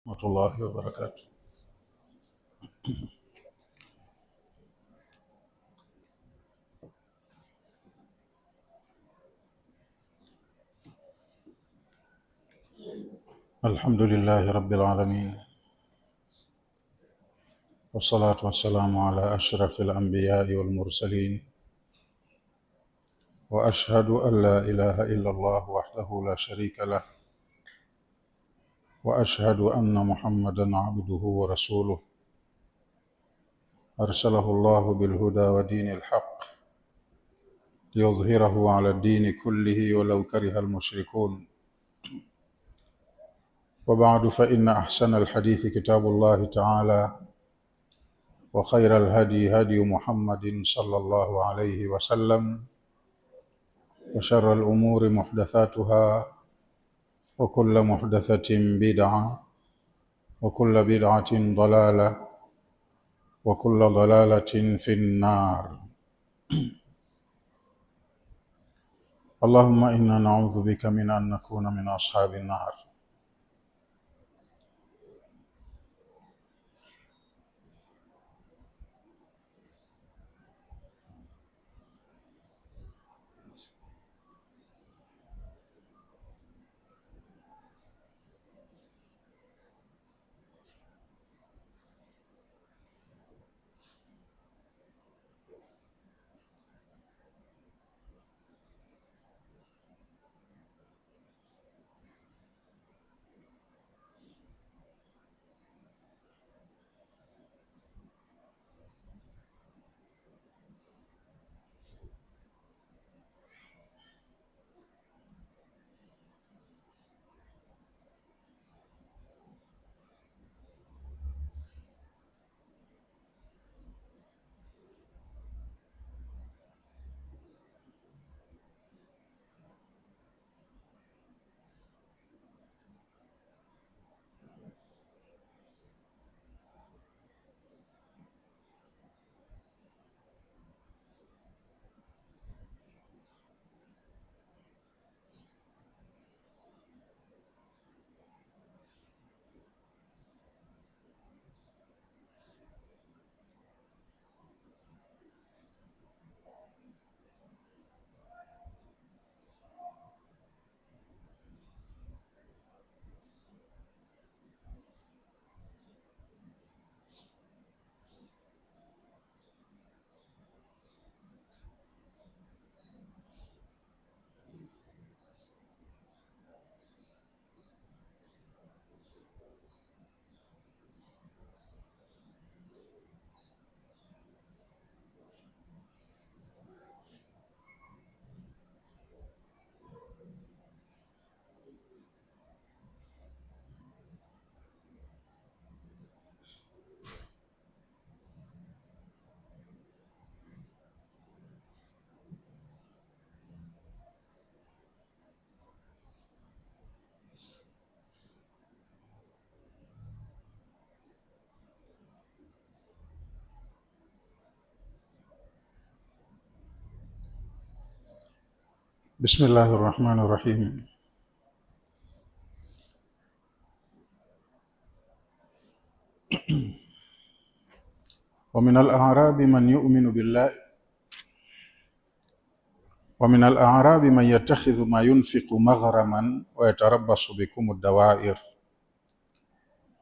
ورحمة الله وبركاته. الحمد لله رب العالمين، والصلاة والسلام على أشرف الأنبياء والمرسلين، وأشهد أن لا إله إلا الله وحده لا شريك له، وأشهد أن محمدًا عبده ورسوله، أرسله الله بالهدى ودين الحق ليظهره على الدين كله ولو كره المشركون. وبعد، فإن أحسن الحديث كتاب الله تعالى، وخير الهدي هدي محمد صلى الله عليه وسلم، وشر الأمور محدثاتها، وكل محدثة بدعة، وكل بدعة ضلالة، وكل ضلالة في النار. اللهم إنا نعوذ بك من أن نكون من أصحاب النار. بسم الله الرحمن الرحيم. ومن الأعراب من يؤمن بالله، ومن الأعراب من يتخذ ما ينفق مغرما ويتربص بكم الدوائر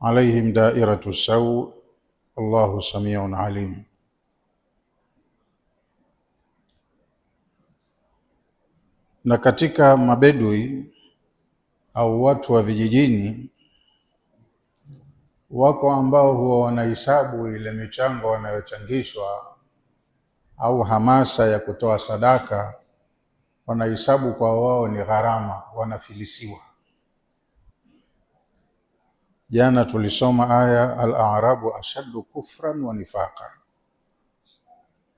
عليهم دائرة السوء والله سميع عليم. Na katika mabedui au watu wa vijijini wako ambao huwa wanahesabu ile michango wanayochangishwa au hamasa ya kutoa sadaka, wanahesabu kwa wao ni gharama, wanafilisiwa. Jana tulisoma aya al-a'rabu ashaddu kufran wa nifaqa,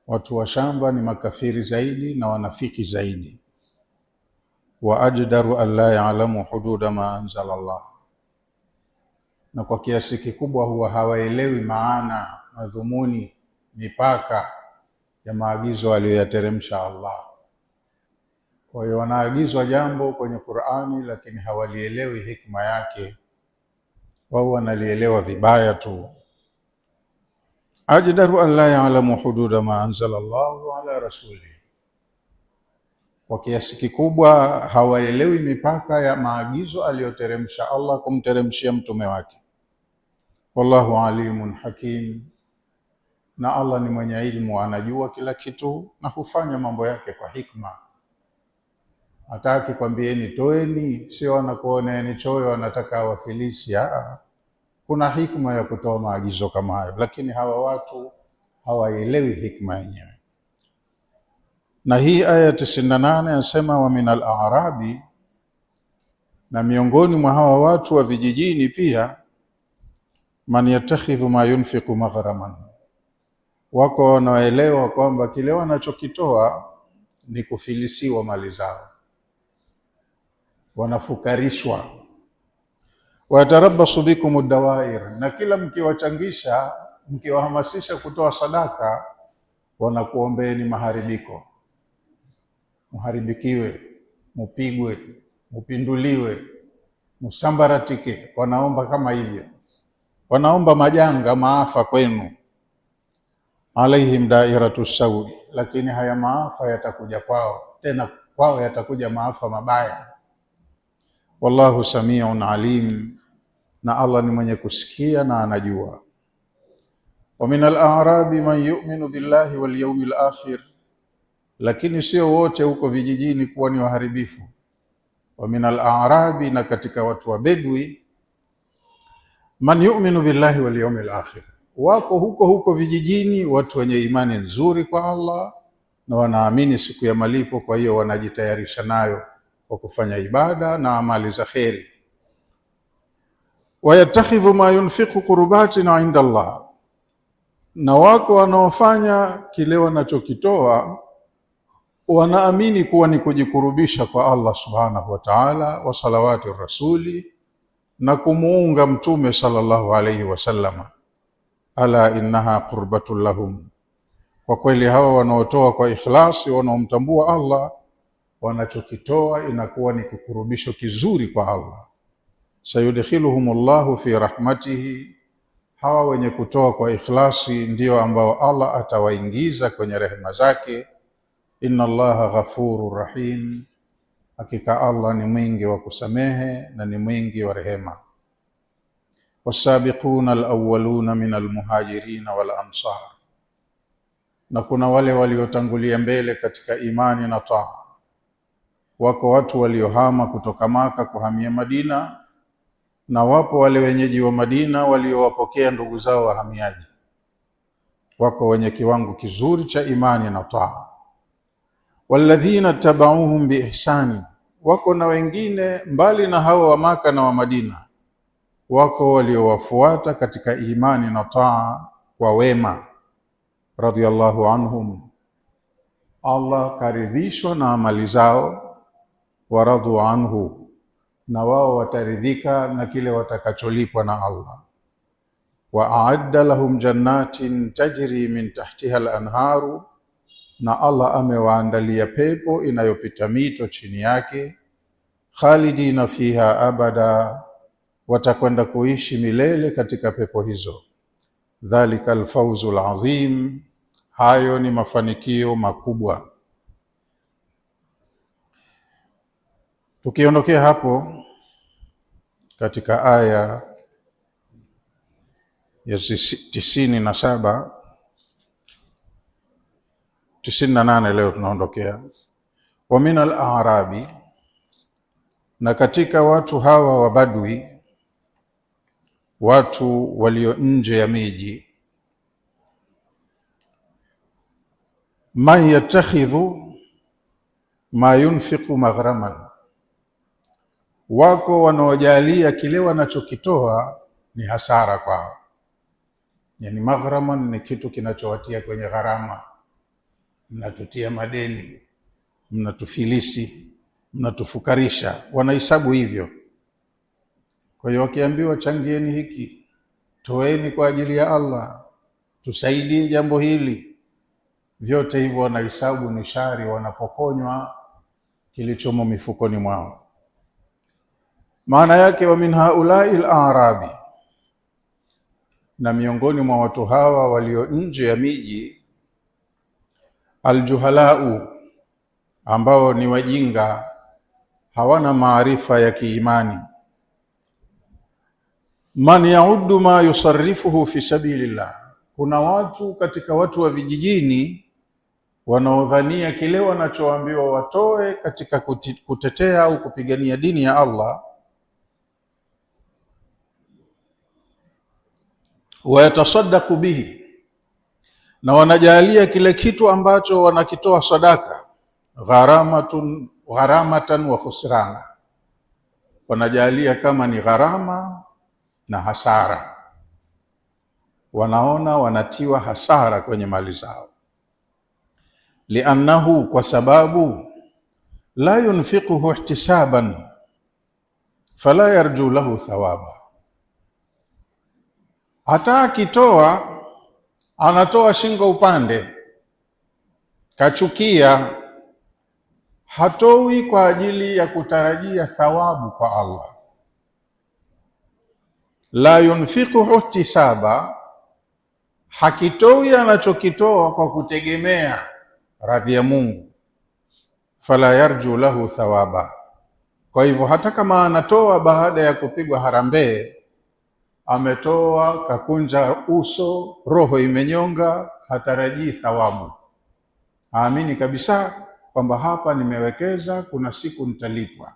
watu wa shamba ni makafiri zaidi na wanafiki zaidi. Wa ajdaru an la ya'lamu hududa ma anzala Allah, na kwa kiasi kikubwa huwa hawaelewi maana, madhumuni, mipaka ya maagizo aliyoyateremsha Allah. Kwa hiyo wanaagizwa jambo kwenye Qur'ani lakini hawalielewi hikma yake wao wanalielewa vibaya tu. Ajdaru an la ya'lamu hududa ma anzala Allahu ala rasuli, kwa kiasi kikubwa hawaelewi mipaka ya maagizo aliyoteremsha Allah kumteremshia mtume wake. Wallahu alimun hakim, na Allah ni mwenye ilmu, anajua kila kitu na hufanya mambo yake kwa hikma. Hataki kwambieni toeni, sio anakuoneeni choyo, anataka wafilisi. Kuna hikma ya kutoa maagizo kama hayo, lakini hawa watu hawaelewi hikma yenyewe. Na hii aya 98 yasema wa minal a'rabi, na miongoni mwa hawa watu wa vijijini pia, man yatakhidhu ma yunfiqu maghraman, wako wanaelewa kwamba kile wanachokitoa ni kufilisiwa mali zao, wanafukarishwa. Wayatarabbasu bikum dawair, na kila mkiwachangisha, mkiwahamasisha kutoa sadaka, wanakuombeeni maharibiko, muharibikiwe, mupigwe, mupinduliwe, musambaratike. Wanaomba kama hivyo, wanaomba majanga, maafa kwenu. Alaihim dairatu sawi, lakini haya maafa yatakuja kwao, tena kwao yatakuja maafa mabaya. Wallahu samiun alim, na Allah ni mwenye kusikia na anajua. Wa min al-a'rabi man yu'minu billahi wal yawmil akhir, lakini sio wote huko vijijini kuwa ni waharibifu. Wa min al-a'rabi, na katika watu wa Bedwi, man yu'minu billahi wal yawmil akhir, wako huko vijijini watu wenye imani nzuri kwa Allah na wanaamini siku ya malipo, kwa hiyo wanajitayarisha nayo kwa kufanya ibada na amali za kheri. Wayatakhidhu ma yunfiqu qurbatin inda Allah, na wako wanaofanya kile wanachokitoa wanaamini kuwa ni kujikurubisha kwa Allah subhanahu wa ta'ala, wa salawati rasuli, na kumuunga mtume sallallahu alayhi wasallam. Ala innaha qurbatun lahum, kwa kweli hawa wanaotoa kwa ikhlasi, wanaomtambua Allah, wanachokitoa inakuwa ni kikurubisho kizuri kwa Allah. Sayudkhiluhumullahu fi rahmatihi, hawa wenye kutoa kwa ikhlasi ndio ambao Allah atawaingiza kwenye rehema zake. Inna Allaha ghafurur rahim, hakika Allah ni mwingi wa kusamehe na ni mwingi wa rehema. Wasabiquna alawwaluna min almuhajirin wal ansar, na kuna wale waliotangulia mbele katika imani na taa. Wako watu waliohama kutoka Maka kuhamia Madina, na wapo wale wenyeji wa Madina waliowapokea ndugu zao wahamiaji. Wako wenye kiwango kizuri cha imani na taa. Walladhina tabauhum biihsani, wako na wengine mbali na hao wa Maka na wa Madina, wako waliowafuata katika imani na taa kwa wema. Radhiyallahu anhum, Allah karidhishwa na amali zao. Waradu anhu, na wao wataridhika na kile watakacholipwa na Allah. Wa a'adda lahum jannatin tajri min tahtiha al-anharu, na Allah amewaandalia pepo inayopita mito chini yake. Khalidina fiha abada, watakwenda kuishi milele katika pepo hizo. Dhalika alfawzul azim, hayo ni mafanikio makubwa. Tukiondokea hapo katika aya ya 97, 98 leo tunaondokea. Wa min al-a'rabi, na katika watu hawa wa Badwi, watu walio nje ya miji, man yatakhidhu ma yunfiqu maghraman, wako wanaojalia kile wanachokitoa ni hasara kwao. Yani maghraman ni kitu kinachowatia kwenye gharama. Mnatutia madeni, mnatufilisi, mnatufukarisha, wanahesabu hivyo. Kwa hiyo wakiambiwa changieni hiki, toeni kwa ajili ya Allah, tusaidie jambo hili, vyote hivyo wanahesabu ni shari, wanapokonywa kilichomo mifukoni mwao. Maana yake wa min haulai al-a'rabi, na miongoni mwa watu hawa walio nje ya miji, aljuhalau, ambao ni wajinga, hawana maarifa ya kiimani. Man yaudu ma yusarrifuhu fi sabilillah, kuna watu katika watu wa vijijini wanaodhania kile wanachoambiwa watoe katika kutetea au kupigania dini ya Allah, wayatasaddaqu bihi, na wanajalia kile kitu ambacho wanakitoa sadaka gharamatan wa khusrana, wanajalia kama ni gharama na hasara, wanaona wanatiwa hasara kwenye mali zao. Liannahu, kwa sababu la yunfiquhu ihtisaban fala yarju lahu thawaba, hata akitoa anatoa shingo upande, kachukia, hatoi kwa ajili ya kutarajia thawabu kwa Allah. La yunfiquhu ihtisaba, hakitoi anachokitoa kwa kutegemea radhi ya Mungu, fala yarju lahu thawaba, kwa hivyo hata kama anatoa baada ya kupigwa harambee, ametoa kakunja uso, roho imenyonga, hatarajii thawabu, aamini kabisa kwamba hapa nimewekeza, kuna siku nitalipwa.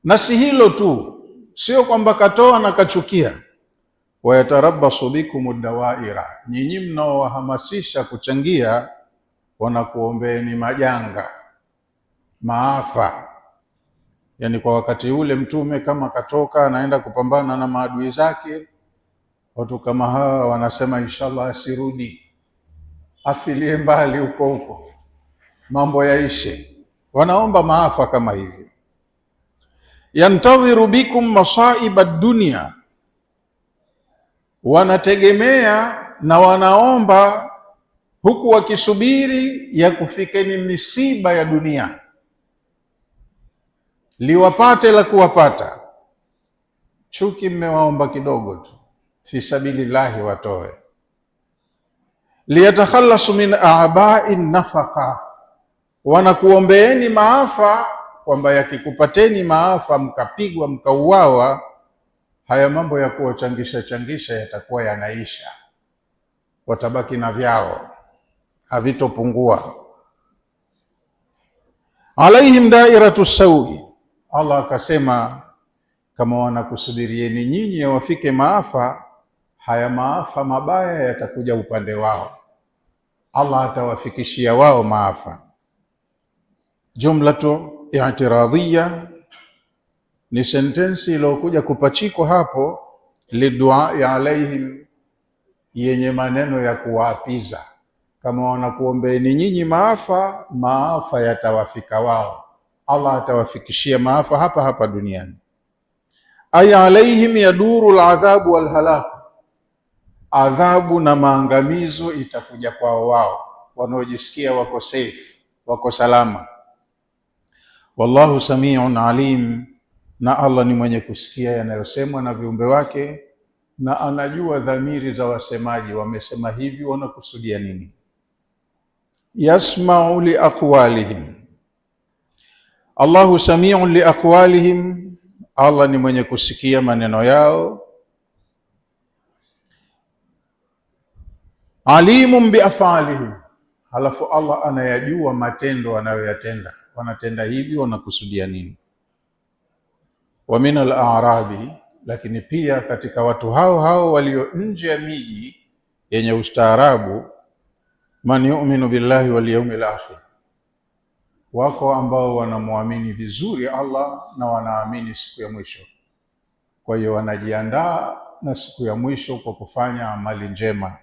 Na si hilo tu, sio kwamba katoa na kachukia. Wayatarabbasu bikum dawaira, nyinyi mnaowahamasisha kuchangia wanakuombeeni majanga, maafa. Yani kwa wakati ule Mtume kama katoka anaenda kupambana na maadui zake, watu kama hawa wanasema inshallah asirudi, afilie mbali huko huko, mambo yaishe. Wanaomba maafa kama hivi. Yantadhiru bikum masaiba dunya, wanategemea na wanaomba huku wakisubiri ya kufikeni misiba ya dunia, liwapate la kuwapata. Chuki mmewaomba kidogo tu, fi sabilillahi watoe. Liyatakhallasu min a'ba'i nafaqa, wanakuombeeni maafa kwamba yakikupateni maafa mkapigwa mkauawa, haya mambo ya kuwachangisha changisha yatakuwa yanaisha, watabaki na vyao, havitopungua. Alaihim dairatu sawi, Allah akasema kama wanakusubirieni nyinyi yawafike maafa, haya maafa mabaya yatakuja upande wao, Allah atawafikishia wao maafa. Jumlatu i'tiradhiya ni sentensi iliyokuja kupachikwa hapo, liduai alaihim, yenye maneno ya kuwaapiza. Kama wanakuombeeni nyinyi maafa, maafa yatawafika wao, Allah atawafikishia maafa hapa hapa duniani. Ay alaihim yaduru aladhabu walhalaku, adhabu na maangamizo itakuja kwao wao, wanaojisikia wako safe, wako salama. Wallahu samiun alim, na Allah ni mwenye kusikia yanayosemwa na viumbe wake, na anajua dhamiri za wasemaji, wamesema hivi wanakusudia nini. Yasma'u li aqwalihim, Allahu samiun li aqwalihim, Allah ni mwenye kusikia maneno yao. Alimun bi af'alihim, halafu Allah anayajua matendo wanayoyatenda, wanatenda hivi wanakusudia nini. Wa min al-a'rabi, lakini pia katika watu hao hao walio nje ya miji yenye ustaarabu, man yu'minu billahi wal yawmil akhir, wako ambao wanamwamini vizuri Allah na wanaamini siku ya mwisho. Kwa hiyo wanajiandaa na siku ya mwisho kwa kufanya amali njema,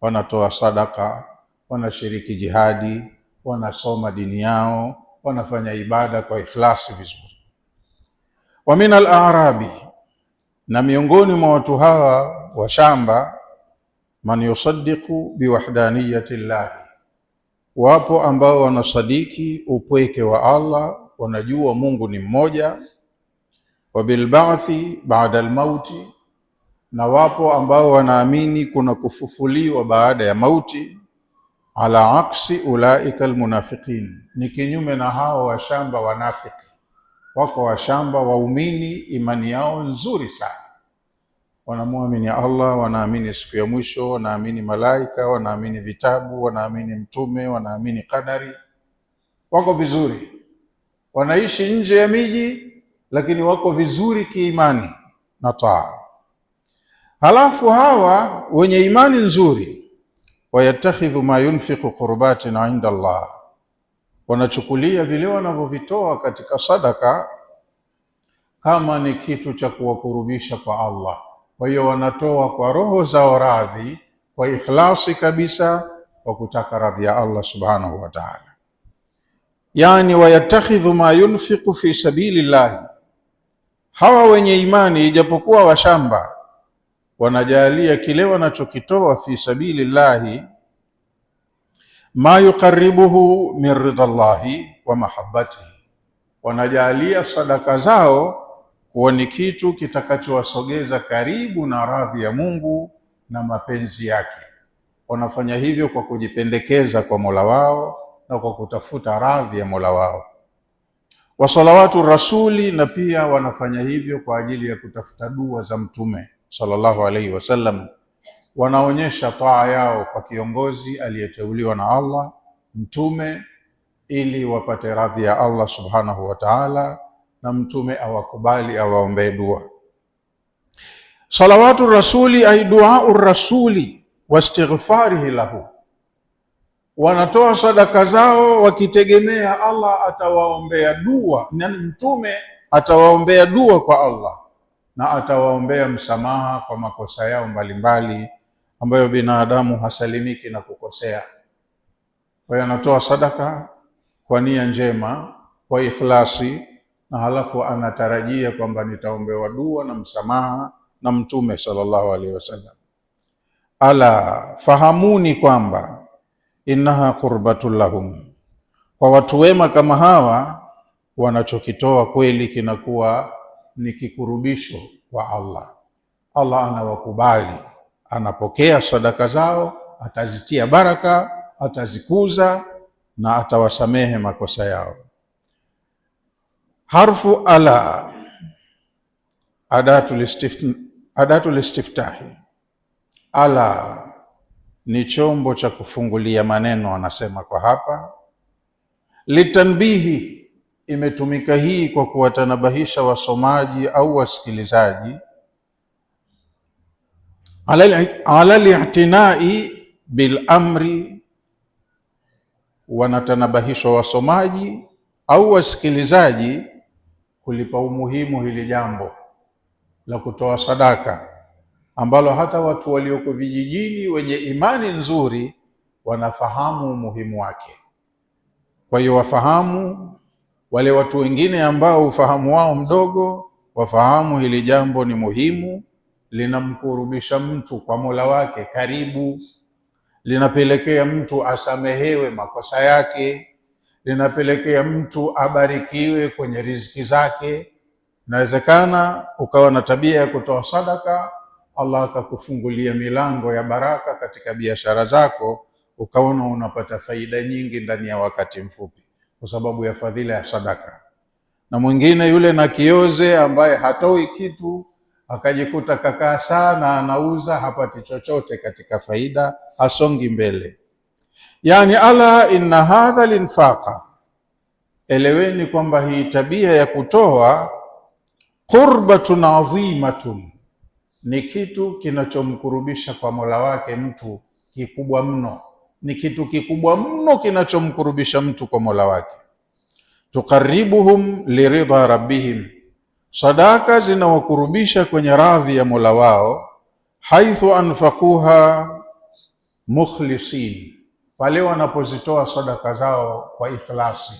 wanatoa sadaka, wanashiriki jihadi, wanasoma dini yao, wanafanya ibada kwa ikhlasi vizuri. Wa min al-a'rabi, na miongoni mwa watu hawa wa shamba, man yusaddiqu biwahdaniyati llahi, wapo ambao wanasadiki upweke wa Allah, wanajua Mungu ni mmoja. Wa bilba'thi ba'da almauti, na wapo ambao wanaamini kuna kufufuliwa baada ya mauti. Ala aksi ulaika almunafiqin, ni kinyume na hao washamba wanafiki. Wako washamba waumini, imani yao nzuri sana, wanamwamini Allah, wanaamini siku ya mwisho, wanaamini malaika, wanaamini vitabu, wanaamini mtume, wanaamini qadari, wako vizuri, wanaishi nje ya miji, lakini wako vizuri kiimani na taa. Halafu hawa wenye imani nzuri, wayatakhidhu ma yunfiqu qurbatin inda Allah, wanachukulia vile wanavyovitoa katika sadaka kama ni kitu cha kuwakurubisha kwa Allah. Kwa hiyo wanatoa kwa roho zao radhi, kwa ikhlasi kabisa, kwa kutaka radhi ya Allah subhanahu wa ta'ala. Yani wayatakhidhu ma yunfiqu fi sabilillahi, hawa wenye imani ijapokuwa washamba wanajalia kile wanachokitoa fi sabilillahi ma yuqarribuhu min ridallahi wa mahabbatihi, wanajalia sadaka zao kuwa ni kitu kitakachowasogeza karibu na radhi ya Mungu na mapenzi yake. Wanafanya hivyo kwa kujipendekeza kwa Mola wao na kwa kutafuta radhi ya Mola wao. Wa salawatu rasuli, na pia wanafanya hivyo kwa ajili ya kutafuta dua za Mtume sallallahu alaihi wasallam. Wanaonyesha taa yao kwa kiongozi aliyeteuliwa na Allah, Mtume, ili wapate radhi ya Allah subhanahu wa ta'ala, na Mtume awakubali, awaombee dua. Salawatu rasuli ay duau rasuli wa istighfarihi lahu, wanatoa sadaka zao wakitegemea Allah atawaombea dua, yani Mtume atawaombea dua kwa Allah na atawaombea msamaha kwa makosa yao mbalimbali ambayo binadamu hasalimiki na kukosea. Kwa hiyo anatoa sadaka kwa nia njema, kwa ikhlasi, na halafu anatarajia kwamba nitaombewa dua na msamaha na Mtume sallallahu alaihi wasallam. Ala fahamuni kwamba innaha qurbatul lahum, kwa watu wema kama hawa wanachokitoa kweli kinakuwa ni kikurubisho kwa Allah. Allah anawakubali, anapokea sadaka zao, atazitia baraka, atazikuza na atawasamehe makosa yao. Harfu ala adatul istiftahi, ala ni chombo cha kufungulia maneno, anasema kwa hapa. Litanbihi, imetumika hii kwa kuwatanabahisha wasomaji au wasikilizaji. Ala li'tinai bil amri, wanatanabahishwa wasomaji au wasikilizaji kulipa umuhimu hili jambo la kutoa sadaka, ambalo hata watu walioko vijijini wenye imani nzuri wanafahamu umuhimu wake. Kwa hiyo wafahamu, wale watu wengine ambao ufahamu wao mdogo wafahamu hili jambo ni muhimu, linamkurubisha mtu kwa Mola wake karibu, linapelekea mtu asamehewe makosa yake, linapelekea mtu abarikiwe kwenye riziki zake. Inawezekana ukawa na tabia ya kutoa sadaka, Allah akakufungulia milango ya baraka katika biashara zako, ukaona unapata faida nyingi ndani ya wakati mfupi kwa sababu ya fadhila ya sadaka. Na mwingine yule na kioze ambaye hatoi kitu, akajikuta kakaa sana anauza, hapati chochote katika faida, hasongi mbele. Yani ala inna hadha linfaqa, eleweni kwamba hii tabia ya kutoa qurbatun azimatun, ni kitu kinachomkurubisha kwa Mola wake mtu kikubwa mno, ni kitu kikubwa mno kinachomkurubisha mtu kwa Mola wake. Tuqarribuhum liridha rabbihim, sadaka zinawakurubisha kwenye radhi ya Mola wao. Haithu anfaquha mukhlisin, pale wanapozitoa sadaka zao kwa ikhlasi,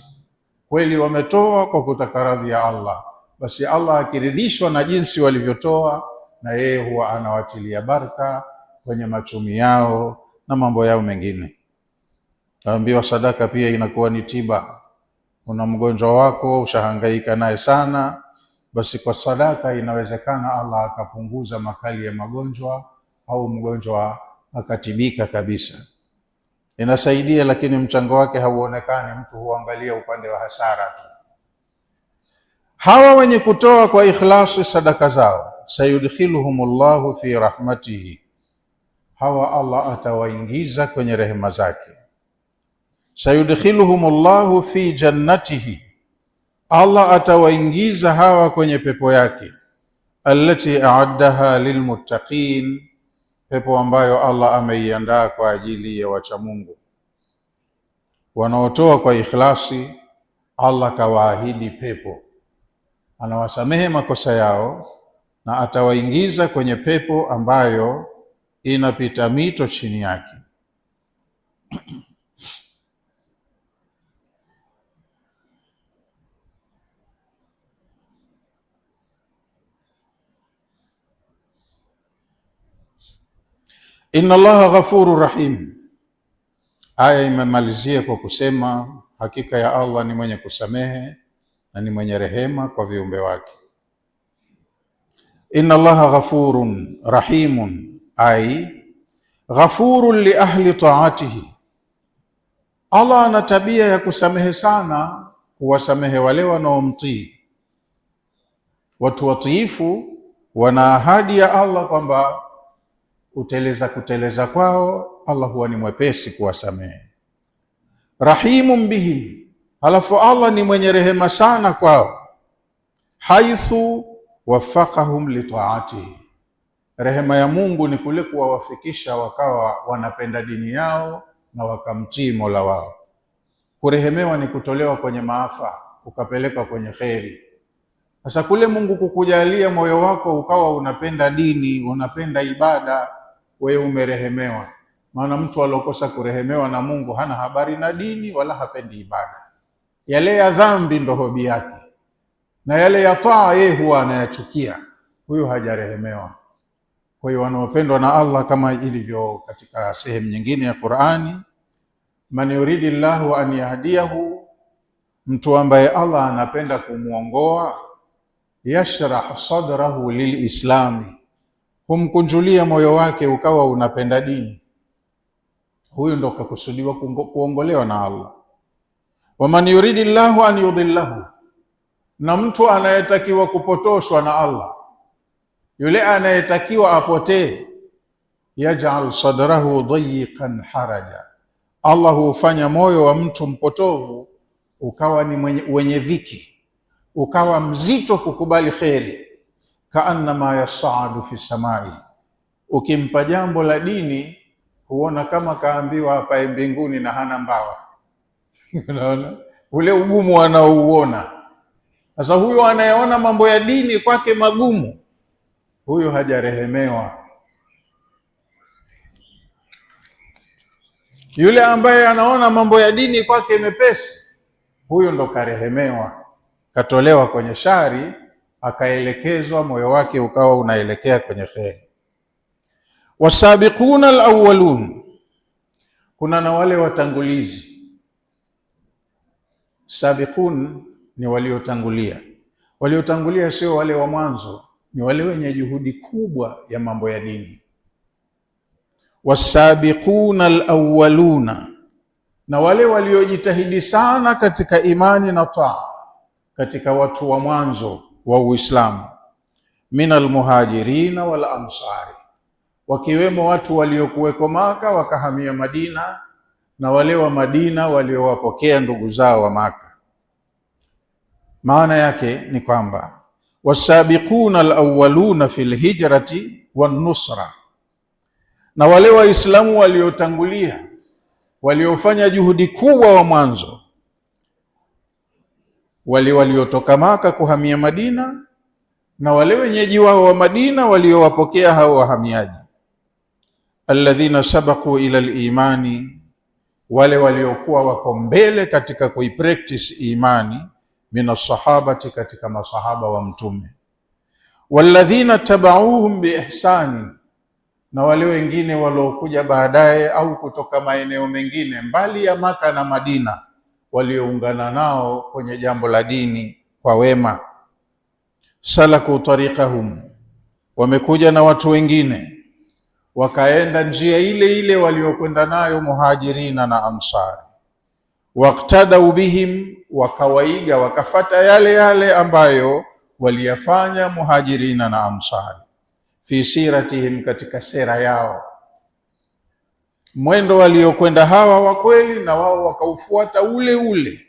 kweli wametoa kwa kutaka radhi ya Allah, basi Allah akiridhishwa na jinsi walivyotoa, na yeye huwa anawatilia baraka kwenye machumi yao na mambo yao mengine. Taambiwa sadaka pia inakuwa ni tiba. Una mgonjwa wako ushahangaika naye sana, basi kwa sadaka inawezekana Allah akapunguza makali ya magonjwa au mgonjwa akatibika kabisa. Inasaidia, lakini mchango wake hauonekani, mtu huangalia upande wa hasara tu. Hawa wenye kutoa kwa ikhlasi sadaka zao, sayudkhiluhumullahu fi rahmatihi, hawa Allah atawaingiza kwenye rehema zake. Sayudkhiluhumullahu fi jannatihi, Allah atawaingiza hawa kwenye pepo yake. Allati a'addaha lilmuttaqin, pepo ambayo Allah ameiandaa kwa ajili ya wacha Mungu wanaotoa kwa ikhlasi. Allah kawaahidi pepo, anawasamehe makosa yao na atawaingiza kwenye pepo ambayo inapita mito chini yake. Inna Allaha ghafurur rahim. Aya imemalizia kwa kusema hakika ya Allah ni mwenye kusamehe na ni mwenye rehema kwa viumbe wake. Inna Allaha ghafurun rahimun, ay ghafurun li ahli taatihi. Allah ana tabia ya kusamehe sana, kuwasamehe wale wanaomtii. Watu watiifu wana ahadi ya Allah kwamba kuteleza kwao Allah huwa ni mwepesi kuwasamehe. Rahimun bihim, halafu Allah ni mwenye rehema sana kwao. Haithu wafaqahum li taatihi, rehema ya Mungu ni kule kuwawafikisha wakawa wanapenda dini yao na wakamtii Mola wao. Kurehemewa ni kutolewa kwenye maafa ukapelekwa kwenye kheri. Sasa kule Mungu kukujalia moyo wako ukawa unapenda dini, unapenda ibada, wewe umerehemewa. Maana mtu alokosa kurehemewa na Mungu hana habari na dini wala hapendi ibada. Yale ya dhambi ndo hobi yake, na yale ya taa yeye huwa anayachukia. Huyo hajarehemewa. Kwa hiyo wanaopendwa na Allah, kama ilivyo katika sehemu nyingine ya Qur'ani, man yuridillahu an yahdiyahu, mtu ambaye Allah anapenda kumuongoa, yashrah sadrahu lilislami, humkunjulia moyo wake ukawa unapenda dini. Huyu ndo kakusudiwa kuongolewa na Allah. Wa man yuridillahu an yudillahu, na mtu anayetakiwa kupotoshwa na Allah, yule anayetakiwa apotee, yaj'al sadrahu dayiqan haraja, Allah hufanya moyo wa mtu mpotovu ukawa ni wenye dhiki, ukawa mzito kukubali kheri. Kaannama yasaadu fi samai, ukimpa jambo la dini huona kama kaambiwa hapa mbinguni na hana mbawa. Unaona ule ugumu anaouona. Sasa huyo anayeona mambo ya dini kwake magumu, huyo hajarehemewa. Yule ambaye anaona mambo ya dini kwake mepesi, huyo ndo karehemewa, katolewa kwenye shari, akaelekezwa, moyo wake ukawa unaelekea kwenye kheri. Wasabiquna alawwalun, kuna na wale watangulizi. Sabiqun ni waliotangulia. Waliotangulia sio wale wa mwanzo, ni wale wenye juhudi kubwa ya mambo ya dini. Wasabiquna alawwaluna, na wale waliojitahidi sana katika imani na taa, katika watu wa mwanzo wa Uislamu. Minal muhajirina wal ansari, wakiwemo watu waliokuweko Maka wakahamia Madina, na wale wa Madina waliowapokea ndugu zao wa Maka. Maana yake ni kwamba wasabiquna alawwaluna fil hijrati wan nusra, na wale Waislamu waliotangulia, waliofanya juhudi kubwa wa mwanzo, wale waliotoka Maka kuhamia Madina, na wale wenyeji wao wa Madina waliowapokea hao wahamiaji. Alladhina sabaqu ila al-imani, wale waliokuwa wako mbele katika kuipractice imani, mina sahabati, katika masahaba wa Mtume. Walladhina tabauhum biihsani, na wale wengine waliokuja baadaye au kutoka maeneo mengine mbali ya Maka na Madina, walioungana nao kwenye jambo la dini kwa wema. salaku tariqahum, wamekuja na watu wengine wakaenda njia ile ile waliokwenda nayo muhajirina na ansari. Waqtadau bihim, wakawaiga wakafata yale yale ambayo waliyafanya muhajirina na ansari. Fi siratihim, katika sera yao, mwendo waliokwenda hawa wa kweli na wao wakaufuata ule ule.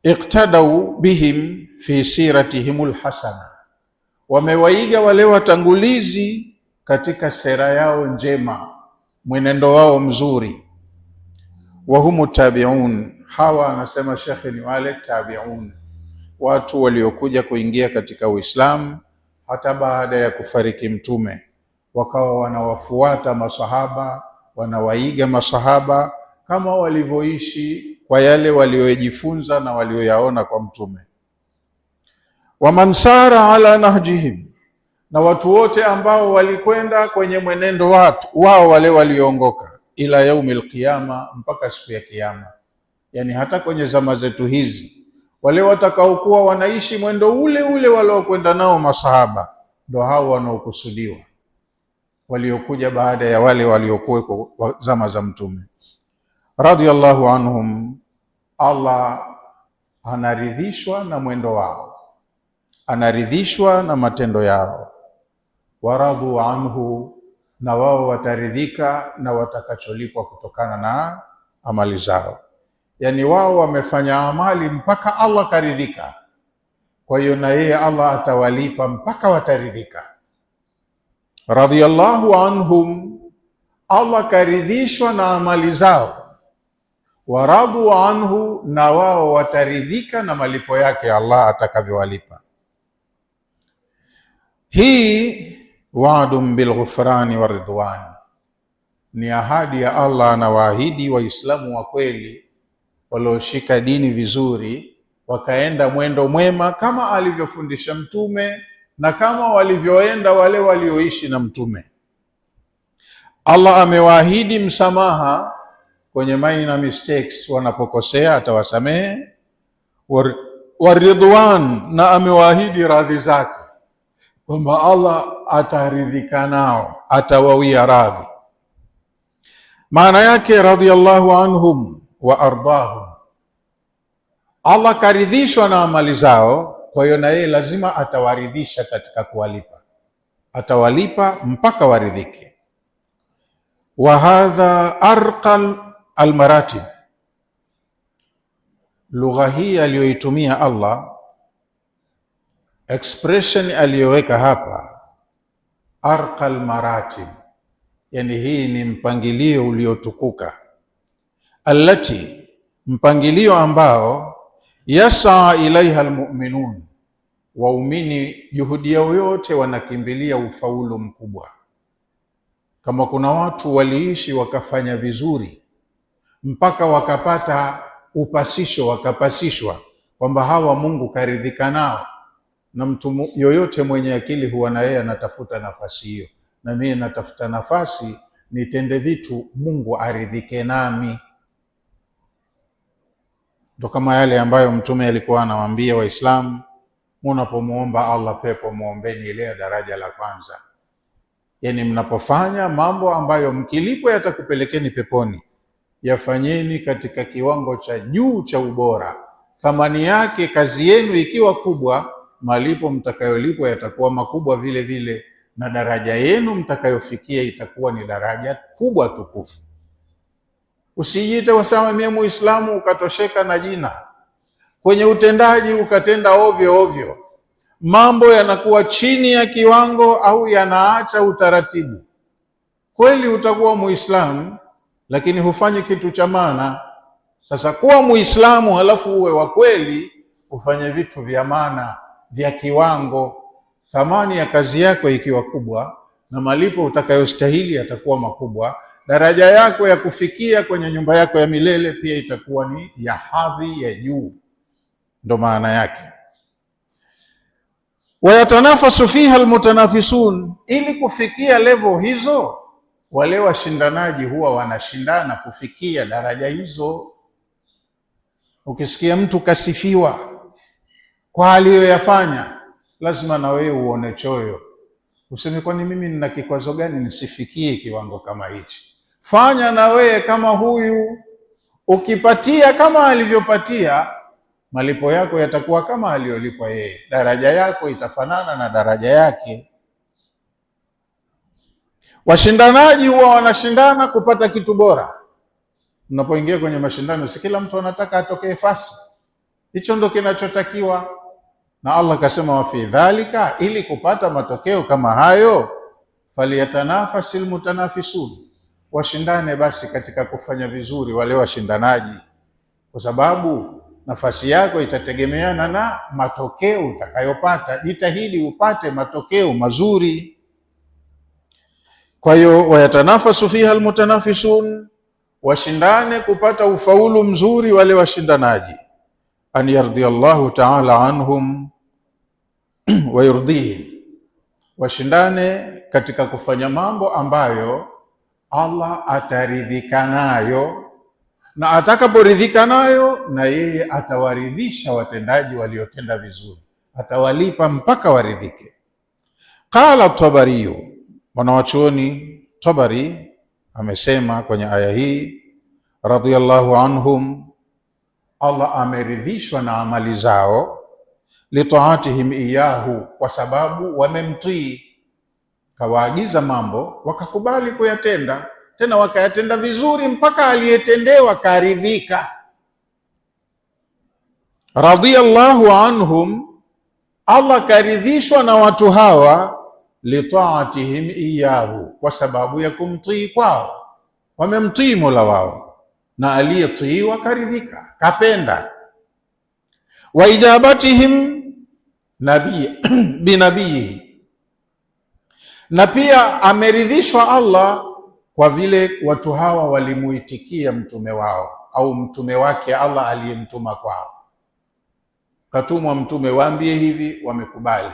Iqtadau bihim fi siratihimul hasana, wamewaiga wale watangulizi katika sera yao njema, mwenendo wao mzuri. Wahumu tabiun, hawa anasema shekhe ni wale tabiun, watu waliokuja kuingia katika Uislamu hata baada ya kufariki Mtume, wakawa wanawafuata masahaba, wanawaiga masahaba kama walivyoishi kwa yale waliojifunza na walioyaona kwa Mtume. Waman sara ala nahjihim, na watu wote ambao walikwenda kwenye mwenendo wao wale walioongoka, ila yaumil qiyama, mpaka siku ya Kiyama. Yani hata kwenye zama zetu hizi wale watakaokuwa wanaishi mwendo ule ule waliokwenda nao masahaba, ndo hao wanaokusudiwa, waliokuja baada ya wale waliokuwa zama za Mtume. Radiyallahu anhum, Allah anaridhishwa na mwendo wao, anaridhishwa na matendo yao. Waradhu anhu, na wao wataridhika na watakacholipwa kutokana na amali zao. Yani wao wamefanya amali mpaka Allah karidhika, kwa hiyo na yeye Allah atawalipa mpaka wataridhika. Radhiyallahu anhum, Allah karidhishwa na amali zao. Waradhu anhu, na wao wataridhika na malipo yake Allah atakavyowalipa. Hii wa'dun bilghufrani waridwani, ni ahadi ya Allah, na waahidi Waislamu wa kweli walioshika dini vizuri, wakaenda mwendo mwema kama alivyofundisha Mtume na kama walivyoenda wale walioishi na Mtume. Allah amewaahidi msamaha kwenye minor mistakes, wanapokosea atawasamehe. Waridwan, na amewaahidi radhi zake, kwamba Allah ataridhika nao, atawawia radhi. Maana yake radhiyallahu anhum wa ardahum, Allah karidhishwa na amali zao, kwa hiyo na yeye lazima atawaridhisha katika kuwalipa, atawalipa mpaka waridhike. Wa hadha arqal almaratib, lugha hii aliyoitumia Allah, expression aliyoweka hapa, arqal maratib, yani hii ni mpangilio uliotukuka. Allati, mpangilio ambao yasaa ilaiha almu'minun, waumini juhudi yao yote wanakimbilia ufaulu mkubwa. Kama kuna watu waliishi wakafanya vizuri mpaka wakapata upasisho, wakapasishwa kwamba hawa Mungu karidhika nao, na mtu yoyote mwenye akili huwa na yeye anatafuta nafasi hiyo, na mimi natafuta nafasi nitende vitu Mungu aridhike nami. Ndo kama yale ambayo Mtume alikuwa anawaambia Waislamu, munapomuomba Allah pepo muombeni ile daraja la kwanza. Yani mnapofanya mambo ambayo mkilipo yatakupelekeni peponi, yafanyeni katika kiwango cha juu cha ubora. Thamani yake, kazi yenu ikiwa kubwa, malipo mtakayolipwa yatakuwa makubwa vile vile, na daraja yenu mtakayofikia itakuwa ni daraja kubwa tukufu. Usijiite wasema mimi Muislamu ukatosheka na jina, kwenye utendaji ukatenda ovyo ovyo, mambo yanakuwa chini ya kiwango au yanaacha utaratibu. Kweli utakuwa Muislamu lakini hufanyi kitu cha maana. Sasa kuwa Muislamu halafu uwe wa kweli, ufanye vitu vya maana, vya kiwango. Thamani ya kazi yako ikiwa kubwa, na malipo utakayostahili yatakuwa makubwa, daraja yako ya kufikia kwenye nyumba yako ya milele pia itakuwa ni ya hadhi ya juu. Ndo maana yake. Wayatanafasu fiha almutanafisun, ili kufikia level hizo wale washindanaji huwa wanashindana kufikia daraja hizo. Ukisikia mtu kasifiwa, kwa aliyoyafanya, lazima na wewe uone choyo, useme kwani mimi nina kikwazo gani nisifikie kiwango kama hichi? Fanya na wewe kama huyu. Ukipatia kama alivyopatia, malipo yako yatakuwa kama aliyolipwa yeye, daraja yako itafanana na daraja yake. Washindanaji huwa wanashindana kupata kitu bora. Unapoingia kwenye mashindano, si kila mtu anataka atokee fasi. Hicho ndo kinachotakiwa, na Allah kasema wa fi dhalika, ili kupata matokeo kama hayo, faliyatanafasil mutanafisun, washindane basi katika kufanya vizuri wale washindanaji, kwa sababu nafasi yako itategemeana na matokeo utakayopata. Jitahidi upate matokeo mazuri. Kwa hiyo wayatanafasu fiha almutanafisun, washindane kupata ufaulu mzuri wale washindanaji. An yardi Allahu ta'ala anhum wa yurdihim, washindane katika kufanya mambo ambayo Allah ataridhika nayo, na atakaporidhika nayo na yeye atawaridhisha watendaji waliotenda vizuri, atawalipa mpaka waridhike. Qala Tabari, mwanawachuoni Tabari amesema kwenye aya hii, radhiyallahu anhum, Allah ameridhishwa na amali zao, litaatihim iyahu, kwa sababu wamemtii. Kawaagiza mambo wakakubali kuyatenda, tena wakayatenda vizuri mpaka aliyetendewa karidhika. Radhiyallahu anhum, Allah karidhishwa na watu hawa, litaatihim iyahu, kwa sababu ya kumtii kwao. Wamemtii Mola wao, na aliyetiiwa karidhika, kapenda. Wa ijabatihim binabiyihi, na pia ameridhishwa Allah kwa vile watu hawa walimuitikia mtume wao, au mtume wake Allah aliyemtuma kwao. Katumwa mtume, waambie hivi, wamekubali,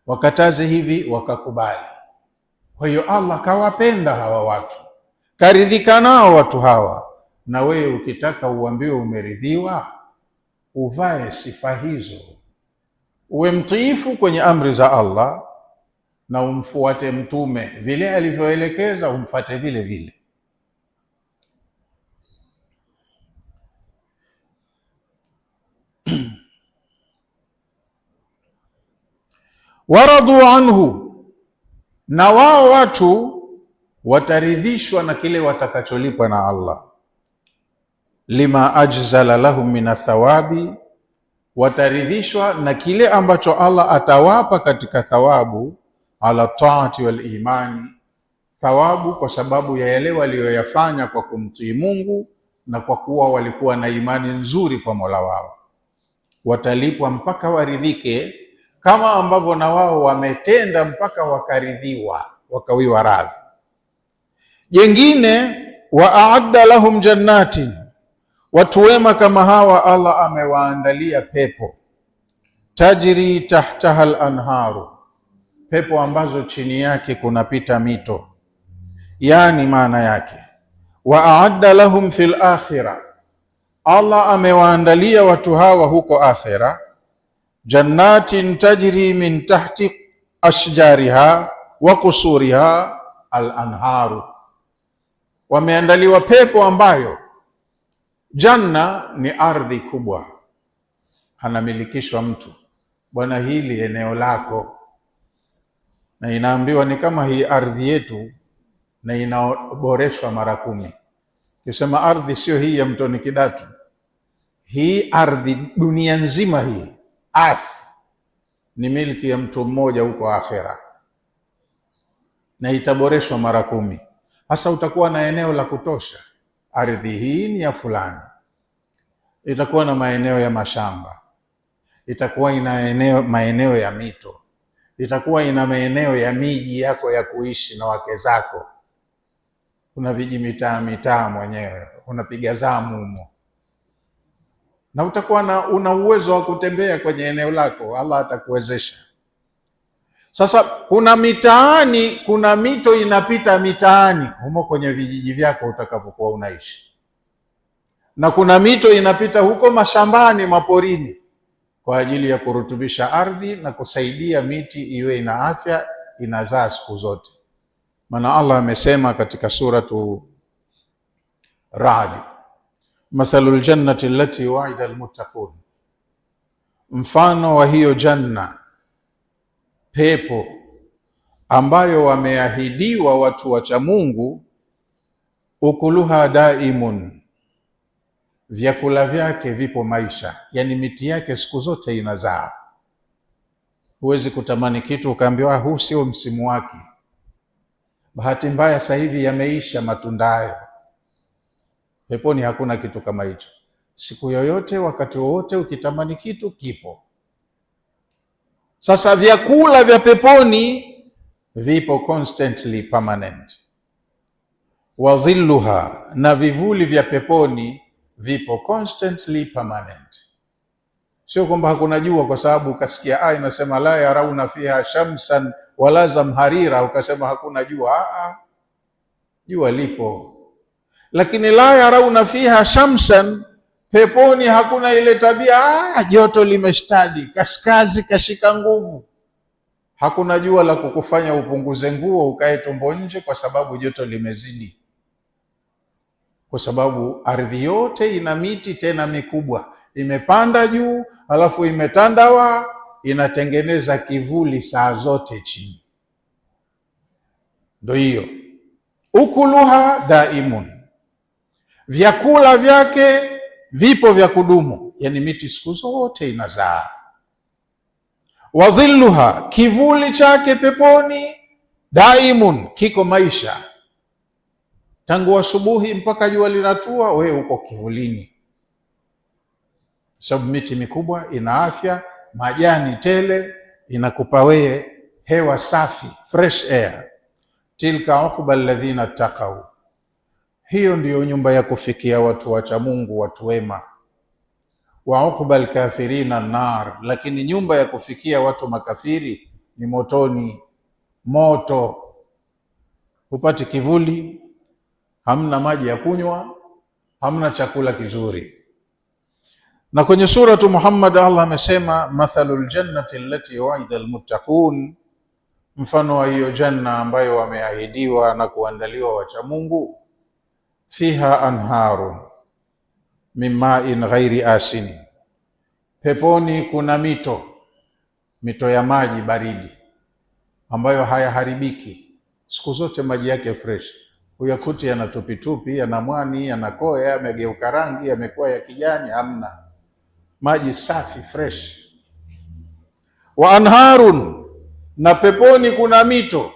wakataze hivi, wakakubali. Kwa hiyo Allah kawapenda hawa watu, karidhika nao watu hawa. Na wewe ukitaka uambiwe umeridhiwa, uvae sifa hizo, uwe mtiifu kwenye amri za Allah na umfuate mtume vile alivyoelekeza, umfuate vile vile. Waradu anhu, na wao watu wataridhishwa na kile watakacholipwa na Allah. Lima ajzala lahum min athawabi, wataridhishwa na kile ambacho Allah atawapa katika thawabu, ala taati wal imani, thawabu kwa sababu ya yale waliyoyafanya kwa kumtii Mungu na kwa kuwa walikuwa na imani nzuri kwa Mola wao. Watalipwa mpaka waridhike, kama ambavyo na wao wametenda mpaka wakaridhiwa, wakawiwa radhi. Jengine, wa aadda lahum jannatin, watu wema kama hawa Allah amewaandalia pepo, tajri tahtaha al-anharu, pepo ambazo chini yake kunapita mito. Yani maana yake, wa aadda lahum fil akhirah, Allah amewaandalia watu hawa huko akhira, jannatin tajri min tahti ashjariha wa qusuriha al-anharu, wameandaliwa pepo ambayo janna ni ardhi kubwa, anamilikishwa mtu, bwana, hili eneo lako, na inaambiwa ni kama hii ardhi yetu, na inaboreshwa mara 10. Kisema ardhi sio hii ya Mtoni Kidatu, hii ardhi dunia nzima hii ni milki ya mtu mmoja huko akhera, na itaboreshwa mara 10. Hasa utakuwa na eneo la kutosha. Ardhi hii ni ya fulani, itakuwa na maeneo ya mashamba, itakuwa ina maeneo ya mito, itakuwa ina maeneo ya miji yako ya kuishi na wake zako. Kuna viji mitaa mwenyewe unapiga zamu humo, na utakuwa una uwezo wa kutembea kwenye eneo lako, Allah atakuwezesha. Sasa kuna mitaani, kuna mito inapita mitaani humo kwenye vijiji vyako utakavyokuwa unaishi, na kuna mito inapita huko mashambani, maporini, kwa ajili ya kurutubisha ardhi na kusaidia miti iwe ina afya, inazaa siku zote. Maana Allah amesema katika suratu Ra'd, mathalul jannati allati wa'ida almuttaqun, mfano wa hiyo janna, pepo ambayo wameahidiwa watu wacha Mungu, ukuluha daimun, vyakula vyake vipo maisha, yani miti yake siku zote inazaa. Huwezi kutamani kitu ukaambiwa huu sio msimu wake, bahati mbaya sasa hivi yameisha matunda hayo. Peponi hakuna kitu kama hicho. Siku yoyote, wakati wowote, ukitamani kitu kipo. Sasa vyakula vya peponi vipo constantly permanent. Wadhilluha, na vivuli vya peponi vipo constantly permanent. Sio kwamba hakuna jua, kwa sababu ukasikia aya inasema la yarauna fiha shamsan wala zamharira, ukasema hakuna jua. Jua lipo, lakini la yarauna fiha shamsan, peponi hakuna ile tabia joto limeshtadi, kaskazi kashika nguvu. Hakuna jua la kukufanya upunguze nguo ukae tumbo nje kwa sababu joto limezidi, kwa sababu ardhi yote ina miti tena mikubwa, imepanda juu alafu imetandawa, inatengeneza kivuli saa zote chini. Ndio hiyo ukuluha daimun, vyakula vyake vipo vya kudumu, yani miti siku zote inazaa. Wadhilluha, kivuli chake peponi daimun, kiko maisha tangu asubuhi mpaka jua linatua, we uko kivulini, sababu miti mikubwa ina afya, majani tele, inakupa wewe hewa safi, fresh air. Tilka uqba alladhina taqaw, hiyo ndiyo nyumba ya kufikia watu wacha Mungu, watu wema. Wa uqba alkafirina nar, lakini nyumba ya kufikia watu makafiri ni motoni. Moto, hupati kivuli, hamna maji ya kunywa, hamna chakula kizuri. Na kwenye suratu Muhammad Allah amesema mathalul jannati allati wa'ida almuttaqun, mfano wa hiyo janna ambayo wameahidiwa na kuandaliwa wacha Mungu, fiha anharun min ma'in ghairi asin, peponi kuna mito ya maji baridi ambayo hayaharibiki, siku zote maji yake fresh. Huyakuti yana tupitupi, yana mwani, yana koya, yamegeuka rangi, yamekuwa ya kijani, hamna. Maji safi fresh. Wa anharun, na peponi kuna mito,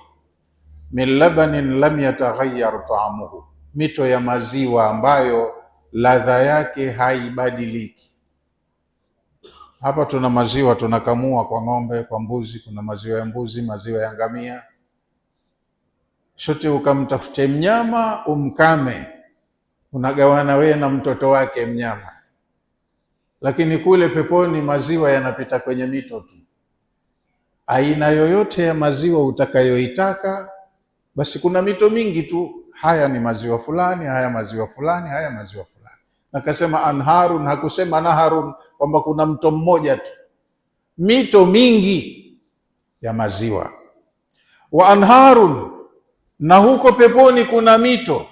min labanin lam yataghayyar ta'amuhu, mito ya maziwa ambayo ladha yake haibadiliki. Hapa tuna maziwa tunakamua kwa ng'ombe, kwa mbuzi, kuna maziwa ya mbuzi, maziwa ya ngamia. Shote ukamtafute mnyama umkame, unagawana wewe na mtoto wake mnyama. Lakini kule peponi maziwa yanapita kwenye mito tu. Aina yoyote ya maziwa utakayoitaka, basi kuna mito mingi tu, haya ni maziwa fulani, haya maziwa fulani, haya maziwa fulani. Nakasema anharun, hakusema naharun kwamba kuna mto mmoja tu, mito mingi ya maziwa. Wa anharun, na huko peponi kuna mito,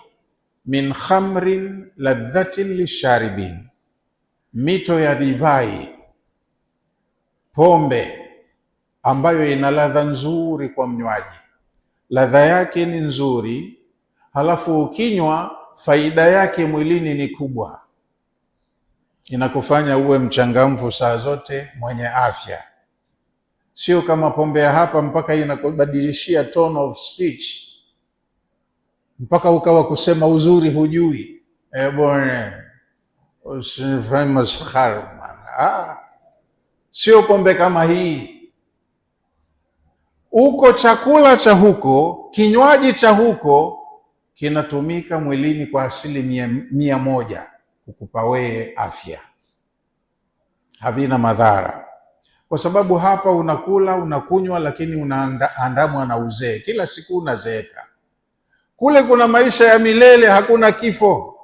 min khamrin ladhatin lisharibin, mito ya divai, pombe ambayo ina ladha nzuri kwa mnywaji. Ladha yake ni nzuri, halafu ukinywa faida yake mwilini ni kubwa, inakufanya uwe mchangamfu saa zote, mwenye afya. Sio kama pombe ya hapa mpaka inakubadilishia tone of speech, mpaka ukawa kusema uzuri hujui. Bwana usifanye maskhara. Sio pombe kama hii. Uko chakula cha huko, kinywaji cha huko kinatumika mwilini kwa asili 100 kukupa wewe afya, havina madhara. Kwa sababu hapa unakula unakunywa, lakini unaandamwa na uzee, kila siku unazeeka. Kule kuna maisha ya milele, hakuna kifo.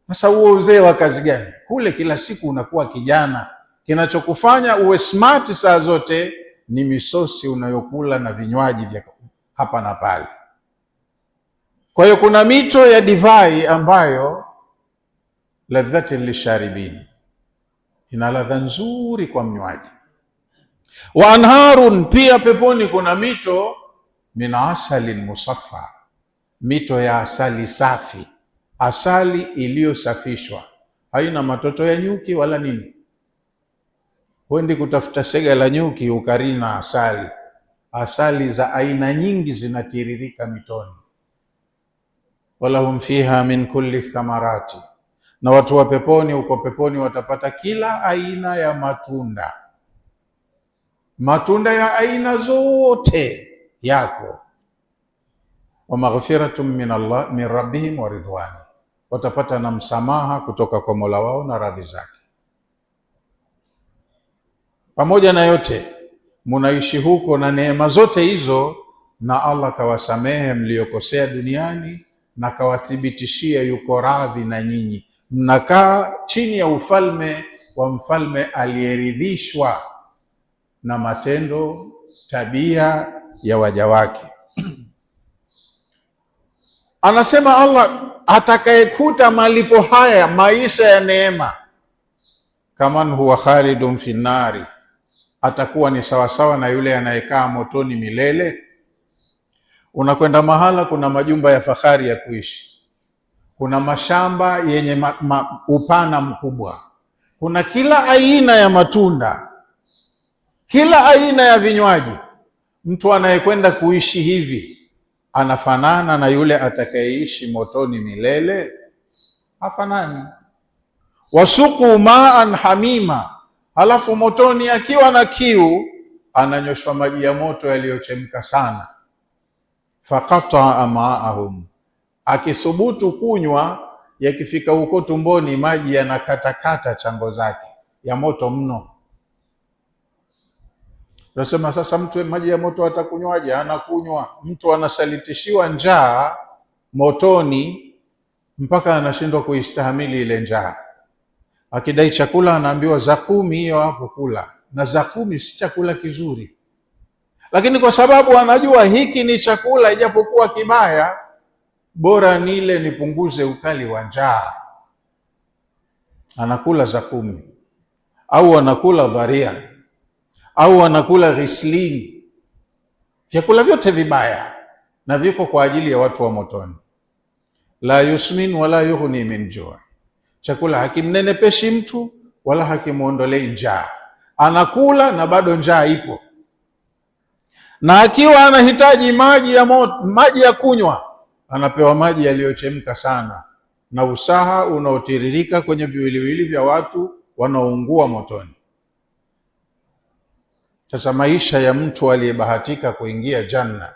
Sasa huo uzee wa kazi gani? Kule kila siku unakuwa kijana, Kinachokufanya uwe smart saa zote ni misosi unayokula na vinywaji vya hapa na pale. Kwa hiyo kuna mito ya divai ambayo ladhati lisharibin, ina ladha nzuri kwa mnywaji. Wa anharun, pia peponi kuna mito min asalin musaffa, mito ya asali safi, asali iliyosafishwa, haina matoto ya nyuki wala nini. Huendi kutafuta sega la nyuki ukarina asali. Asali za aina nyingi zinatiririka mitoni. Walahum fiha min kulli thamarati, na watu wa peponi, uko peponi watapata kila aina ya matunda. Matunda ya aina zote yako. Wa maghfiratun min Allah min rabbihim wa ridwani, watapata na msamaha kutoka kwa Mola wao na radhi zake. Pamoja na yote munaishi huko na neema zote hizo, na Allah kawasamehe mliokosea duniani na kawathibitishia yuko radhi na nyinyi. Mnakaa chini ya ufalme wa mfalme aliyeridhishwa na matendo, tabia ya waja wake. Anasema Allah, atakayekuta malipo haya, maisha ya neema, kaman huwa khalidun fi nari, atakuwa ni sawasawa na yule anayekaa motoni milele. Unakwenda mahala kuna majumba ya fahari ya kuishi, kuna mashamba yenye upana mkubwa, kuna kila aina ya matunda, kila aina ya vinywaji. Mtu anayekwenda kuishi hivi anafanana na yule atakayeishi motoni milele? Hafanani. Wasuqu maan hamima, halafu motoni akiwa na kiu ananyoshwa maji ya moto yaliyochemka sana. Faqata amaahum, akisubutu kunywa, yakifika huko tumboni maji yanakatakata chango zake, ya moto mno. Tunasema sasa, mtu maji ya moto atakunywaje? Anakunywa. Mtu anasalitishiwa njaa motoni mpaka anashindwa kuistahamili ile njaa. Akidai chakula anaambiwa za 10 hiyo hapo kula, na za 10 si chakula kizuri, lakini kwa sababu anajua hiki ni chakula ijapokuwa kibaya, bora nile nipunguze ukali wa njaa, anakula za 10, au anakula dharia, au anakula ghislin. Vyakula vyote vibaya na viko kwa ajili ya watu wa motoni. La yusmin wala yughni min jua, chakula hakimnenepeshi mtu wala hakimuondolei njaa. Anakula na bado njaa ipo, na akiwa anahitaji maji ya kunywa, anapewa maji yaliyochemka sana na usaha unaotiririka kwenye viwiliwili vya watu wanaoungua motoni. Sasa maisha ya mtu aliyebahatika kuingia janna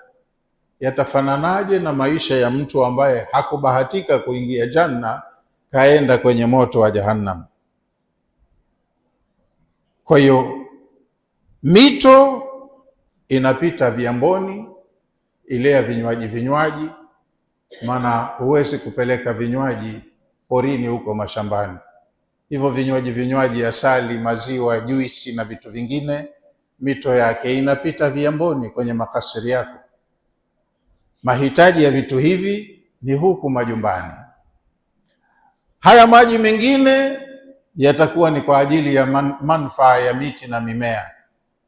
yatafananaje na maisha ya mtu ambaye hakubahatika kuingia janna, kaenda kwenye moto wa Jahannam? Kwa hiyo mito inapita viamboni, ile ya vinywaji, maana huwezi kupeleka vinywaji porini huko mashambani. Hivyo vinywaji, asali, maziwa, juisi na vitu vingine, mito yake inapita viamboni kwenye makasiri yako. Mahitaji ya vitu hivi ni huku majumbani. Haya maji mengine yatakuwa ni kwa ajili ya manufaa ya miti na mimea,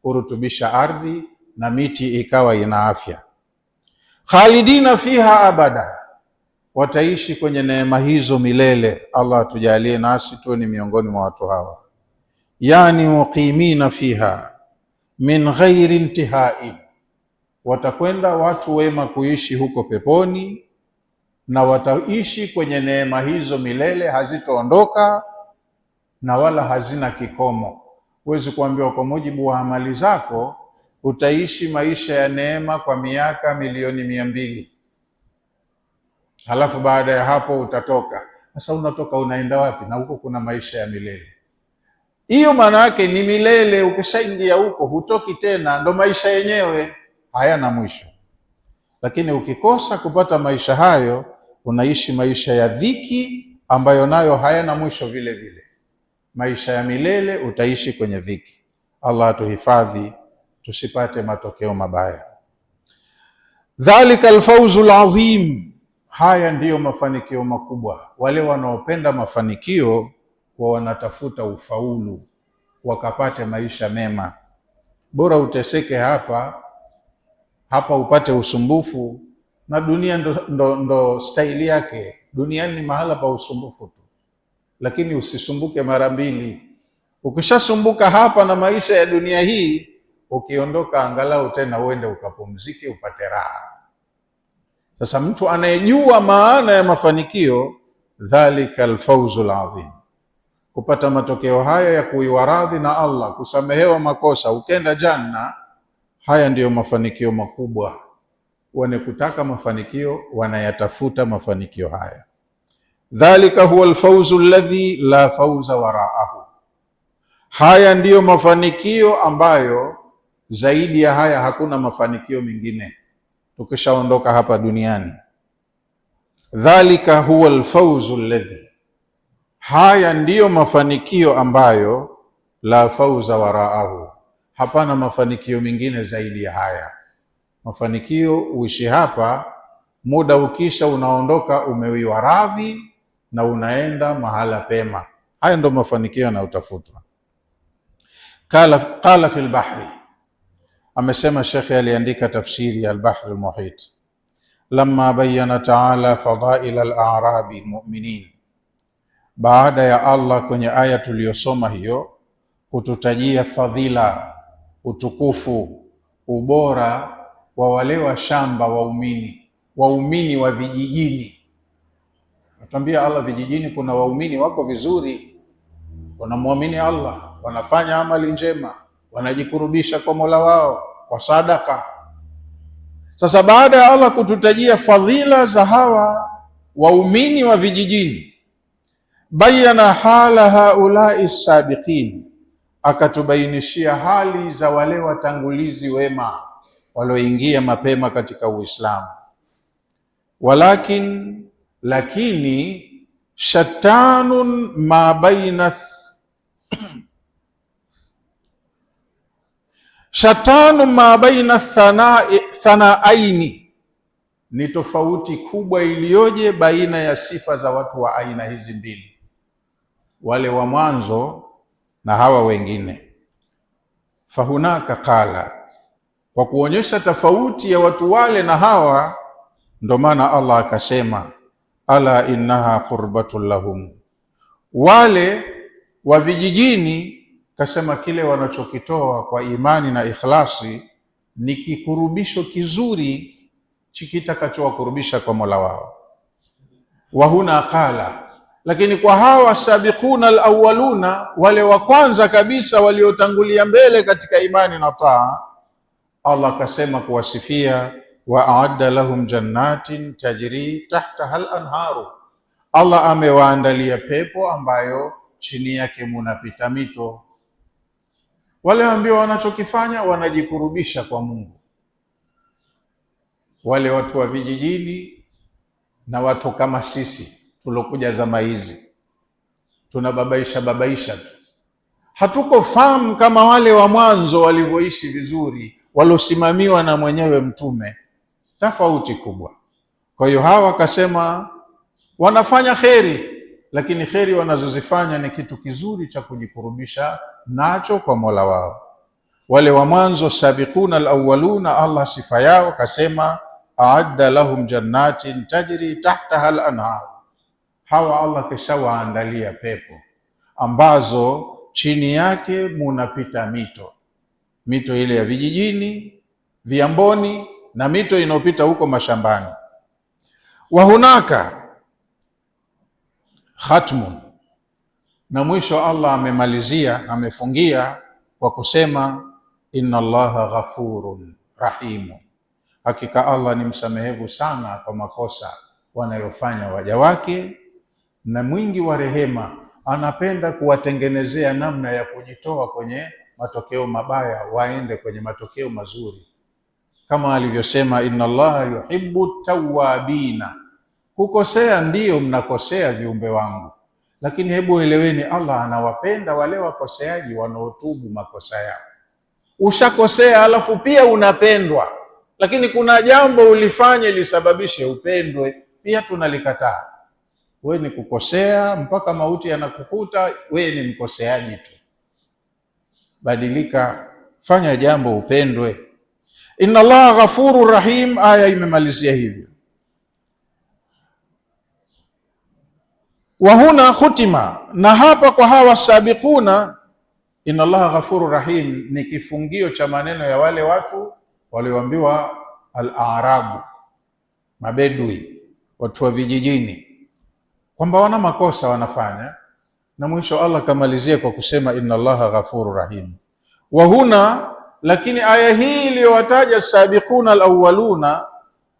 kurutubisha ardhi na miti ikawa ina afya. Khalidina fiha abada, wataishi kwenye neema hizo milele. Allah atujalie nasi tuwe ni miongoni mwa watu hawa. Yani muqimina fiha min ghairi intihai, watakwenda watu wema kuishi huko peponi, na wataishi kwenye neema hizo milele, hazitoondoka na wala hazina kikomo. Huwezi kuambiwa kwa mujibu wa amali zako utaishi maisha ya neema kwa miaka 200,000,000, halafu baada ya hapo utatoka. Sasa unatoka unaenda wapi? Na huko kuna maisha ya milele. Hiyo maana yake ni milele. Ukishaingia huko hutoki tena, ndo maisha yenyewe, hayana mwisho. Lakini ukikosa kupata maisha hayo, unaishi maisha ya dhiki ambayo nayo hayana mwisho vile vile. maisha ya milele, utaishi kwenye dhiki. Allah atuhifadhi tusipate matokeo mabaya. Dhalika alfawzu alazim, haya ndiyo mafanikio makubwa. Wale wanaopenda mafanikio wa wanatafuta ufaulu wakapate maisha mema. Bora uteseke hapa upate usumbufu, na dunia ndo staili yake. Duniani ni mahala pa usumbufu tu, lakini usisumbuke mara mbili. Ukishasumbuka hapa na maisha ya dunia hii, ukiondoka angalau tena uende ukapumzike, upate raha. Sasa mtu anayejua maana ya mafanikio, dhalika alfawzul azim, kupata matokeo haya ya kuiwa radhi na Allah, kusamehewa makosa, ukenda janna, haya ndiyo mafanikio makubwa. Wane kutaka mafanikio wanayatafuta mafanikio haya. Dhalika huwa alfawzu alladhi la fawza waraahu, haya ndiyo mafanikio ambayo zaidi ya haya hakuna mafanikio mengine tukishaondoka hapa duniani. Dhalika huwa alfawzu alladhi, haya ndiyo mafanikio ambayo la fawza waraahu, hapana mafanikio mengine zaidi ya haya. Mafanikio uishi hapa, muda ukisha unaondoka umewiwa radhi na unaenda mahala pema. Haya ndo mafanikio yanayotafutwa. Qala fil bahri, amesema shekhe aliandika tafsiri ya al-Bahr al-Muhit, lamma bayyana ta'ala fadail al-a'rabi mu'minin, baada ya Allah kwenye aya tuliyosoma hiyo kututajia fadhila, utukufu, ubora wa wale wa shamba waumini wa vijijini. Natuambia Allah vijijini kuna waumini wako vizuri, wanamwamini Allah, wanafanya amali njema, wanajikurubisha kwa Mola wao kwa sadaka. Sasa baada ya Allah kututajia fadhila za hawa waumini wa vijijini, bayana hala haulai sabiqin, akatubainishia hali za wale watangulizi wema walioingia mapema katika Uislamu. Lakini shatanun ma baina thanaaini, ni tofauti kubwa iliyoje baina ya sifa za watu wa aina hizi mbili, wale wa mwanzo na hawa wengine. Fahunaka qala, kwa kuonyesha tofauti ya watu wale na hawa, ndo maana Allah akasema ala innaha qurbatul lahum, wale wa vijijini kasema kile wanachokitoa kwa imani na ikhlasi ni kikurubisho kizuri kitakachowakurubisha kwa Mola wao. Wahuna qala, lakini kwa hawa sabiquna alawwaluna, wale wa kwanza kabisa waliotangulia mbele katika imani na taa, Allah akasema kuwasifia, wa aadda lahum jannatin tajri tahtaha al-anharu, Allah amewaandalia pepo ambayo chini yake munapita mito. Wale ambao wanachokifanya wanajikurubisha kwa Mungu, wale watu wa vijijini na watu kama sisi tulokuja zama hizi tunababaisha tu, hatuko fahamu kama wale wa mwanzo walivyoishi vizuri, walosimamiwa na mwenyewe Mtume. Tofauti kubwa. Kwa hiyo hawa akasema wanafanya kheri, lakini kheri wanazozifanya ni kitu kizuri cha kujikurubisha nacho kwa Mola wao. Wale wa mwanzo sabiquna alawwaluna, Allah sifa yao kasema aadda lahum jannatin tajri tahtaha al-anhar, hawa Allah keshawaandalia pepo ambazo chini yake munapita mito ile ya vijijini, viamboni, na mito inayopita huko mashambani. Wa hunaka khatmun, na mwisho Allah amemalizia, amefungia kwa kusema inna Allaha ghafurun rahimun, hakika Allah ni msamehevu sana kwa makosa wanayofanya waja wake na mwingi wa rehema, anapenda kuwatengenezea namna ya kujitoa kwenye matokeo mabaya waende kwenye matokeo mazuri, kama alivyosema inna Allaha yuhibbu tawabina, kukosea ndiyo mnakosea viumbe wangu, Lakini hebu eleweni, Allah anawapenda wale wakoseaji wanaotubu makosa yao. Ushakosea alafu pia unapendwa, lakini kuna jambo ulifanye lisababishe upendwe, pia tunalikataa. We ni kukosea mpaka mauti yanakukuta, we ni mkoseaji tu. Badilika, fanya jambo upendwe. Inna Allah ghafurur rahim, aya imemalizia hivyo. Wa huna khutima, na hapa kwa hawa sabiquna, inna Allah ghafurur rahim ni kifungio cha maneno ya wale watu walioambiwa al-Arabu, mabedui, watu wa vijijini, kwamba wana makosa wanafanya, na mwisho Allah kamalizia kwa kusema inna Allaha ghafurur rahim. Wa huna, lakini aya hii iliyowataja sabiquna alawwaluna,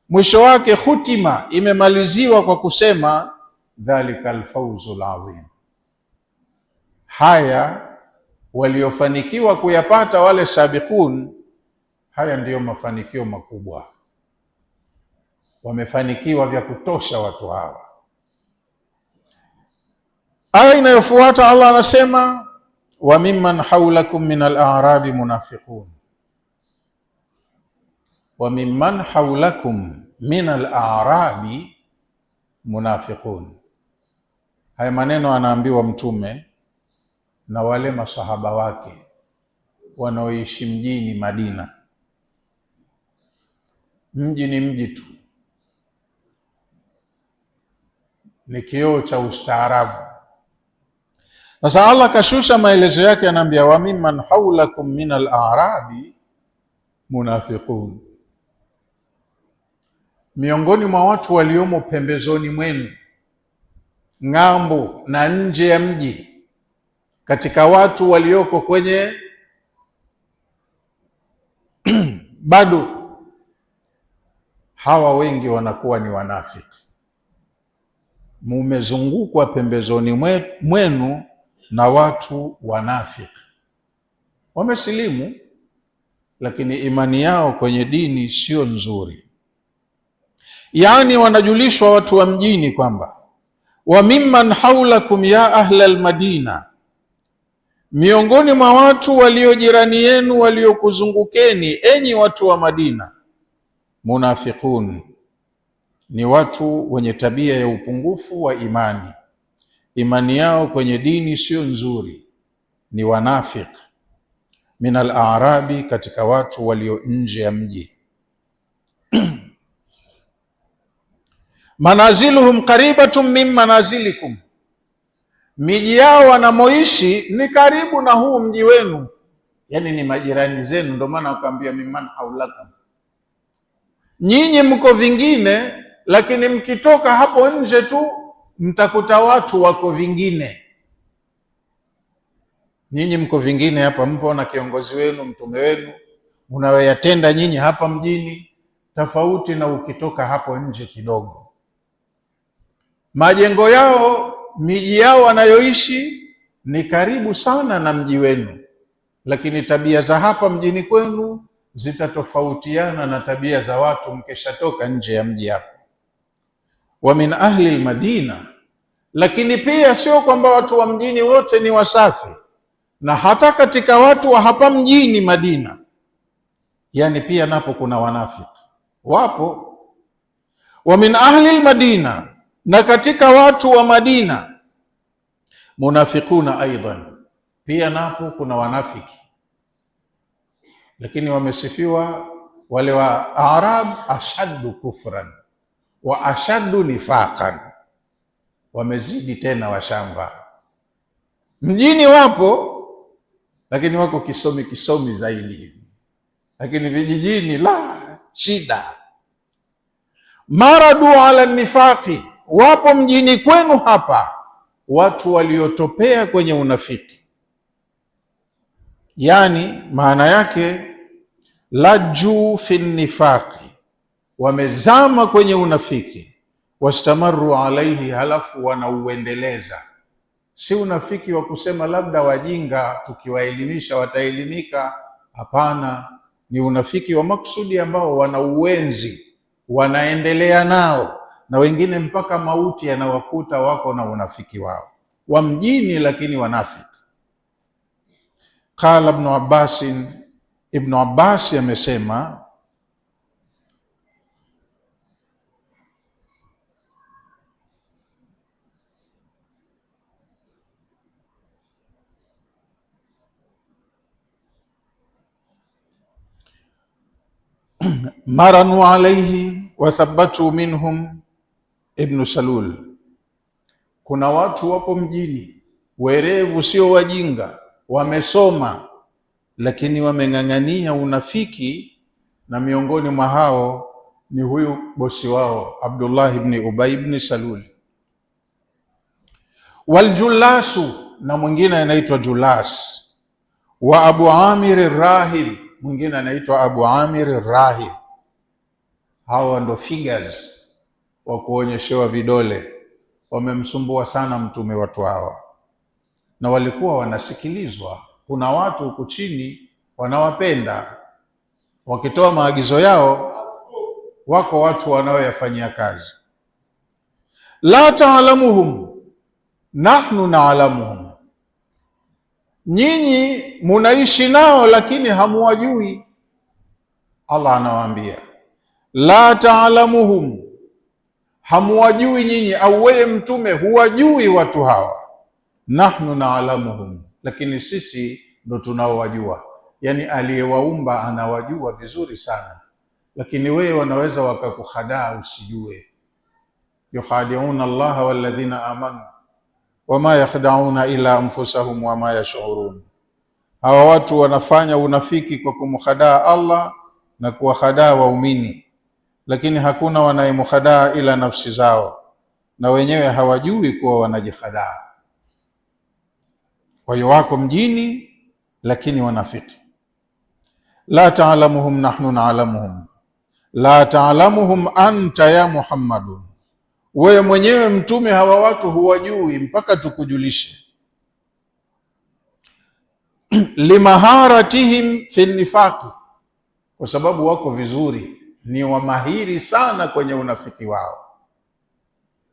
mwisho wake khutima, imemaliziwa kwa kusema dhalika alfawzul azim. Haya waliofanikiwa kuyapata wale sabiqun, haya ndiyo mafanikio makubwa. Wamefanikiwa vya kutosha watu hawa. Aya inayofuata Allah anasema wa mimman hawlakum min al-a'rabi munafiqun. Wa mimman hawlakum min al-a'rabi munafiqun. Haya maneno anaambiwa Mtume na wale masahaba wake wanaoishi mjini Madina. Mji ni mji tu, ni kioo cha ustaarabu. Sasa Allah kashusha maelezo yake, anaambia wa mimman hawlakum min al-a'rabi munafiqun, miongoni mwa watu waliomo pembezoni mwenu, ng'ambo na nje ya mji, katika watu walioko kwenye bado, hawa wengi wanakuwa ni wanafiki. Mumezungukwa pembezoni mwenu na watu wanafiki, wamesilimu lakini imani yao kwenye dini sio nzuri. Yaani wanajulishwa watu wa mjini kwamba wa mimman hawlakum ya ahla almadina, miongoni mwa watu walio jirani yenu waliokuzungukeni enyi watu wa Madina, munafiqun, ni watu wenye tabia ya upungufu wa imani. Imani yao kwenye dini sio nzuri, ni wanafiki. Min al-a'rabi, katika watu walio nje ya mji. Manaziluhum qaribatun min manazilikum, miji yao wanamoishi ni karibu na huu mji wenu, yani ni majirani zenu. Ndio maana akaambia mimman haulakum, nyinyi mko vingine, lakini mkitoka hapo nje tu mtakuta watu wako vingine. Nyinyi mko vingine hapa, mpo na kiongozi wenu, mtume wenu, unayoyatenda nyinyi hapa mjini, tofauti na ukitoka hapo nje kidogo. Majengo yao, miji yao wanayoishi ni karibu sana na mji wenu, lakini tabia za hapa mjini kwenu zitatofautiana na tabia za watu mkishatoka nje ya mji hapo. Wa min ahli almadina, lakini pia sio kwamba watu wa mjini wote ni wasafi, na hata katika watu wa hapa mjini Madina, yani pia napo kuna wanafiki, wapo. Wa min ahli almadina, na katika watu wa Madina, munafiquna aidan, pia napo kuna wanafiki, lakini wamesifiwa wale wa Arab ashaddu kufran wa ashaddu nifaqan, wamezidi tena washamba. Mjini wapo, lakini wako kisomi zaidi hivi, lakini vijijini la shida. Maradu ala nifaqi, wapo mjini kwenu hapa watu waliotopea kwenye unafiki. Yani maana yake laju fi nifaqi, wamezama kwenye unafiki. Wastamaru alaihi, halafu wanauendeleza. Si unafiki wa kusema labda wajinga tukiwaelimisha wataelimika, hapana. Ni unafiki wa maksudi ambao wanauenzi, wanaendelea nao, na wengine mpaka mauti yanawakuta wako na unafiki wao. wa mjini lakini wanafiki. Qala Ibn Abbas, Ibn Abbas amesema maranu alaihi wa thabatu minhum Ibn Salul, kuna watu wapo mjini werevu, sio wajinga, wamesoma lakini wameng'ang'ania unafiki, na miongoni mwa hao ni huyu bosi wao Abdullah ibn Ubay ibn Salul. Waljulasu, na mwingine anaitwa Julas, wa Abu Amir Rahib, mwingine anaitwa Abu Amir Rahib. Hawa ndo figures wa kuonyeshewa vidole, wamemsumbua sana mtume watu hawa, na walikuwa wanasikilizwa. Kuna watu huku chini wanawapenda, wakitoa maagizo yao wako watu wanaoyafanyia kazi. La taalamuhum nahnu naalamuhum, nyinyi munaishi nao lakini hamuwajui. Allah anawaambia la taalamuhum, hamuwajui nyinyi, au wewe mtume huwajui watu hawa. Nahnu naalamuhum, lakini sisi ndo tunaowajua. Yani aliyewaumba anawajua vizuri sana, lakini wewe wanaweza wakakuhadaa usijue. Yukhadi'una Allaha walladhina amanu wama yakhda'una illa anfusahum wama yash'urun. Hawa watu wanafanya unafiki kwa kumhadaa Allah na kuwahadaa waumini, lakini hakuna wanayemhadaa ila nafsi zao, na wenyewe hawajui kuwa wanajihadaa. Kwa hiyo wako mjini lakini wanafiki. La taalamuhum nahnu naalamuhum, la taalamuhum anta ya Muhammadun, wewe mwenyewe mtume hawa watu huwajui mpaka tukujulishe. Limaharatihim fi nifaqi, kwa sababu wako vizuri, ni wamahiri sana kwenye unafiki wao.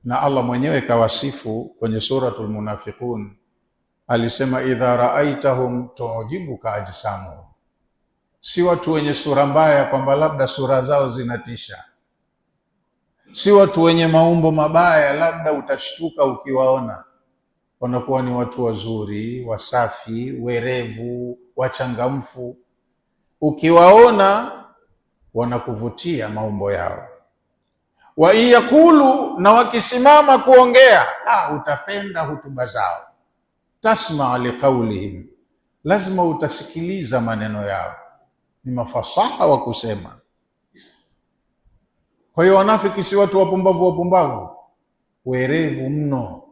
Na Allah mwenyewe kawasifu kwenye suratul Munafiqun, alisema idha raaitahum tujibuka ajsamuhum, si watu wenye sura mbaya kwamba labda sura zao zinatisha, si watu wenye maumbo mabaya labda utashtuka ukiwaona. Wanakuwa ni watu wazuri, wasafi, werevu, wachangamfu. Ukiwaona wanakuvutia maumbo yao. Wa iyaqulu, na wakisimama kuongea, utapenda hutuba zao. Tasma liqaulihim, lazima utasikiliza maneno yao, ni mafasaha wa kusema. Kwa hiyo wanafiki si watu wapumbavu, werevu mno,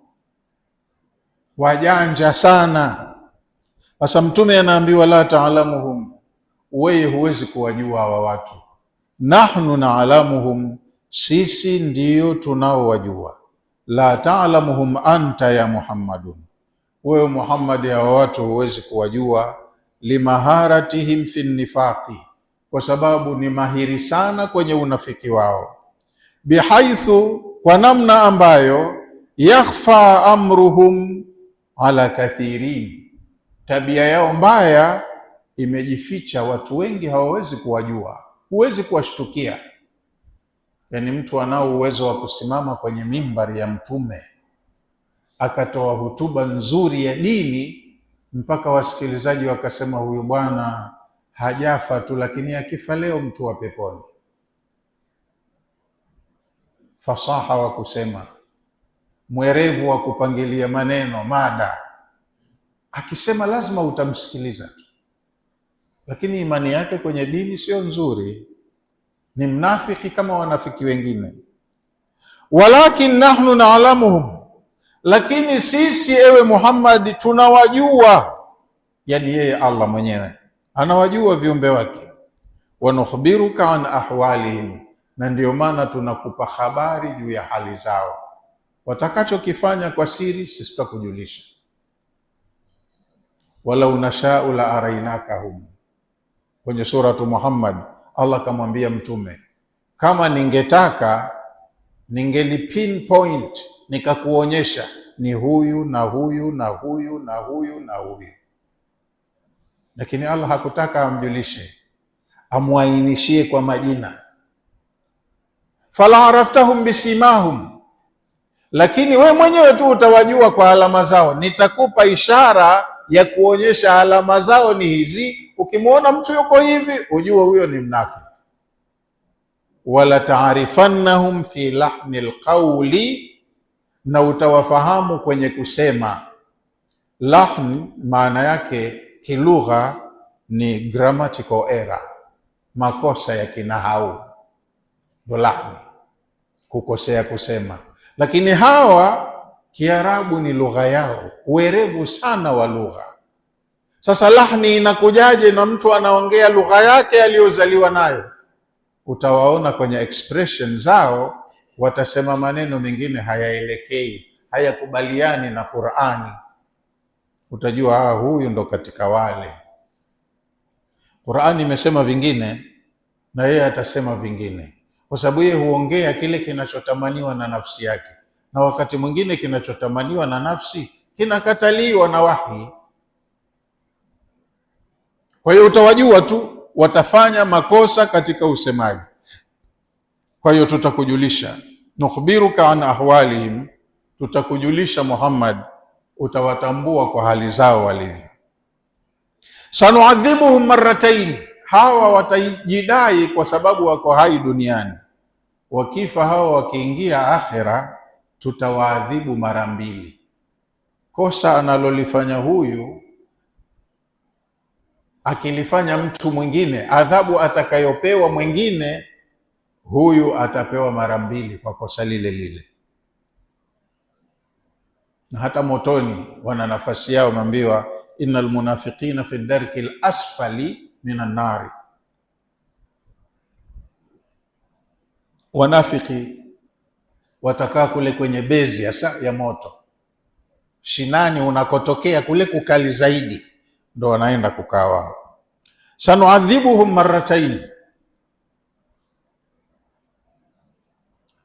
wajanja sana. Sasa mtume anaambiwa la taalamuhum, wewe huwezi kuwajua hawa watu. Nahnu naalamuhum, sisi ndiyo tunaowajua. La taalamuhum anta ya Muhammadun, wewe Muhammad hawa watu huwezi kuwajua. Limaharatihim fi nifaqi, kwa sababu ni mahiri sana kwenye unafiki wao. Bihaithu, kwa namna ambayo yakhfa amruhum ala kathirin, tabia yao mbaya imejificha, watu wengi hawawezi kuwajua, huwezi kuwashtukia. Yani mtu anao uwezo wa kusimama kwenye mimbari ya mtume akatoa hutuba nzuri ya dini mpaka wasikilizaji wakasema huyu bwana hajafa tu, lakini akifa leo mtu wa peponi. Fasaha wa kusema, mwerevu wa kupangilia maneno, mada, akisema lazima utamsikiliza tu, lakini imani yake kwenye dini sio nzuri, ni mnafiki kama wanafiki wengine. Walakin nahnu naalamuhum, lakini sisi ewe Muhammad tunawajua. Yani yeye Allah mwenyewe anawajua viumbe wake. Wanukhbiruka an ahwalihim, na ndio maana tunakupa habari juu ya hali zao. Watakachokifanya kwa siri sisi tutakujulisha. Walau nashau la arainakahum, kwenye suratu Muhammad Allah kamwambia mtume, kama ningetaka ningeli pinpoint nikakuonyesha, ni huyu na huyu na huyu na huyu na huyu, lakini Allah hakutaka amjulishe, amwainishie kwa majina. Fala araftahum bisimahum, lakini we mwenyewe tu utawajua kwa alama zao. Nitakupa ishara ya kuonyesha alama zao ni hizi. Ukimwona mtu yuko hivi, ujue huyo ni mnafiki. Wala taarifannahum fi lahni alqawli, na utawafahamu kwenye kusema. Lahn maana yake kilugha ni grammatical error, makosa ya kinahau, ndo lahni, kukosea kusema. Lakini hawa Kiarabu ni lugha yao, uerevu sana wa lugha. Sasa lahni inakujaje na mtu anaongea lugha yake aliyozaliwa nayo? Utawaona kwenye expression zao, watasema maneno mengine hayaelekei, hayakubaliani na Qur'ani. Utajua huyu ndo katika wale. Qur'ani imesema vingine na yeye atasema vingine, kwa sababu yeye huongea kile kinachotamaniwa na nafsi yake, na wakati mwingine kinachotamaniwa na nafsi kinakataliwa na wahi. Kwa hiyo utawajua tu, watafanya makosa katika usemaji. Kwa hiyo tutakujulisha, nukhbiruka an ahwalihim, tutakujulisha Muhammad, utawatambua kwa hali zao walivyo. Sanuadhibuhum marrataini, hawa watajidai kwa sababu wako hai duniani. Wakifa hawa, wakiingia akhera, tutawaadhibu mara mbili. Kosa analolifanya huyu akilifanya mtu mwingine, adhabu atakayopewa mwingine, huyu atapewa mara mbili kwa kosa lile lile. Na hata motoni wana nafasi yao, mambiwa innal munafiqina fi darki al-asfali minan nari. Wanafiki watakaa kule kwenye bezi ya moto, shinani unakotokea kule kukali zaidi, ndo wanaenda kukaa wao. Sanuadhibuhum marrataini,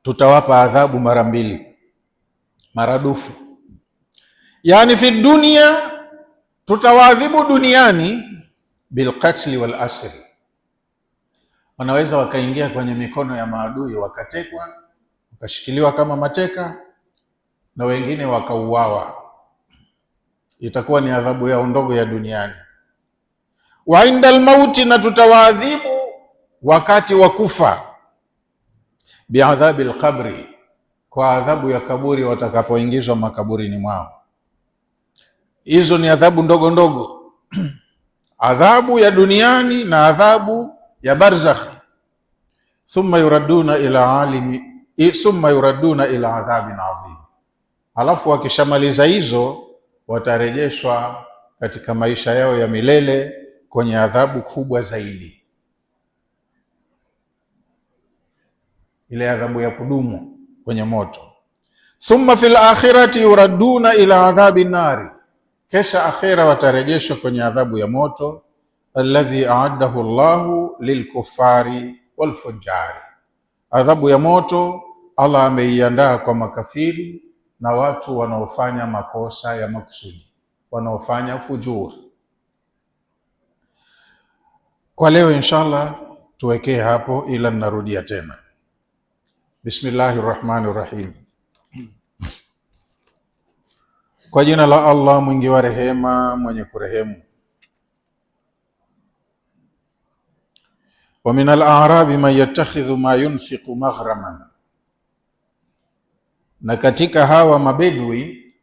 tutawapa adhabu mara mbili, maradufu. Yani fi dunia, tutawaadhibu duniani bilqatli wal asri, wanaweza wakaingia kwenye mikono ya maadui, wakatekwa, wakashikiliwa kama mateka, na wengine wakauawa. Itakuwa ni adhabu yao ndogo ya duniani. Wa indal mauti, na tutawaadhibu wakati wa kufa, biadhabil qabri, kwa adhabu ya kaburi, watakapoingizwa makaburini mwao. Hizo ni adhabu ndogo ndogo adhabu ya duniani na adhabu ya barzakhi. Thumma yuraduna ila adhabin adhim, alafu wakishamaliza hizo watarejeshwa katika maisha yao ya milele kwenye adhabu kubwa zaidi, ile adhabu ya kudumu kwenye moto. Thumma fil akhirati yuraduna ila adhabin nari, kesha akhira watarejeshwa kwenye adhabu ya moto. Alladhi aaddahu Allahu lilkuffari walfujari, adhabu ya moto Allah ameiandaa kwa makafiri na watu wanaofanya makosa ya makusudi, wanaofanya fujur. Kwa leo inshallah tuwekee hapo, ila narudia tena. Bismillahir Rahmanir Rahim. Kwa jina la Allah mwingi wa rehema, mwenye kurehemu. Wa min al-a'rabi man yattakhidhu ma yunfiqu maghraman, na katika hawa mabedui,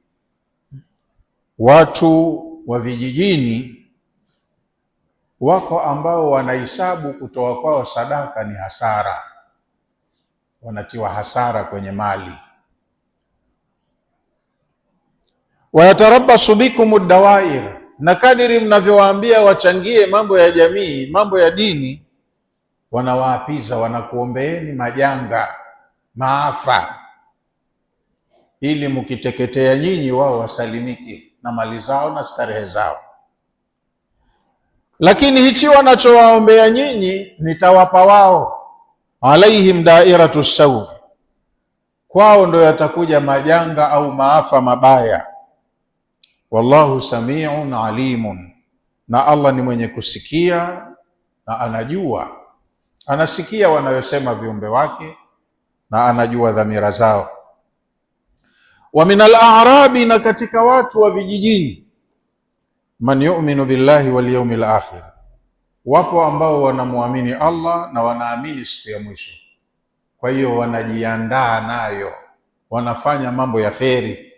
watu wa vijijini, wako ambao wanahesabu kutoa kwao sadaka ni hasara, wanatiwa hasara kwenye mali. Wayatarabasu bikum dawair, na kadiri mnavyowaambia wachangie mambo ya jamii, mambo ya dini, wanawaapiza, wanakuombeeni majanga, maafa, ili mkiteketea nyinyi, wao wasalimike na mali zao na starehe zao. Lakini hichi wanachowaombea nyinyi nitawapa wao. Alaihim dairatu sawi, kwao ndo yatakuja majanga au maafa mabaya. Wallahu samiun alimun, na Allah ni mwenye kusikia na anajua, anasikia wanayosema viumbe wake na anajua dhamira zao. Wa min al-a'rabi, na katika watu wa vijijini, man yu'minu billahi wal yawmil akhir, wapo ambao wanamwamini Allah na wanaamini siku ya mwisho, kwa hiyo wanajiandaa nayo, wanafanya mambo ya kheri.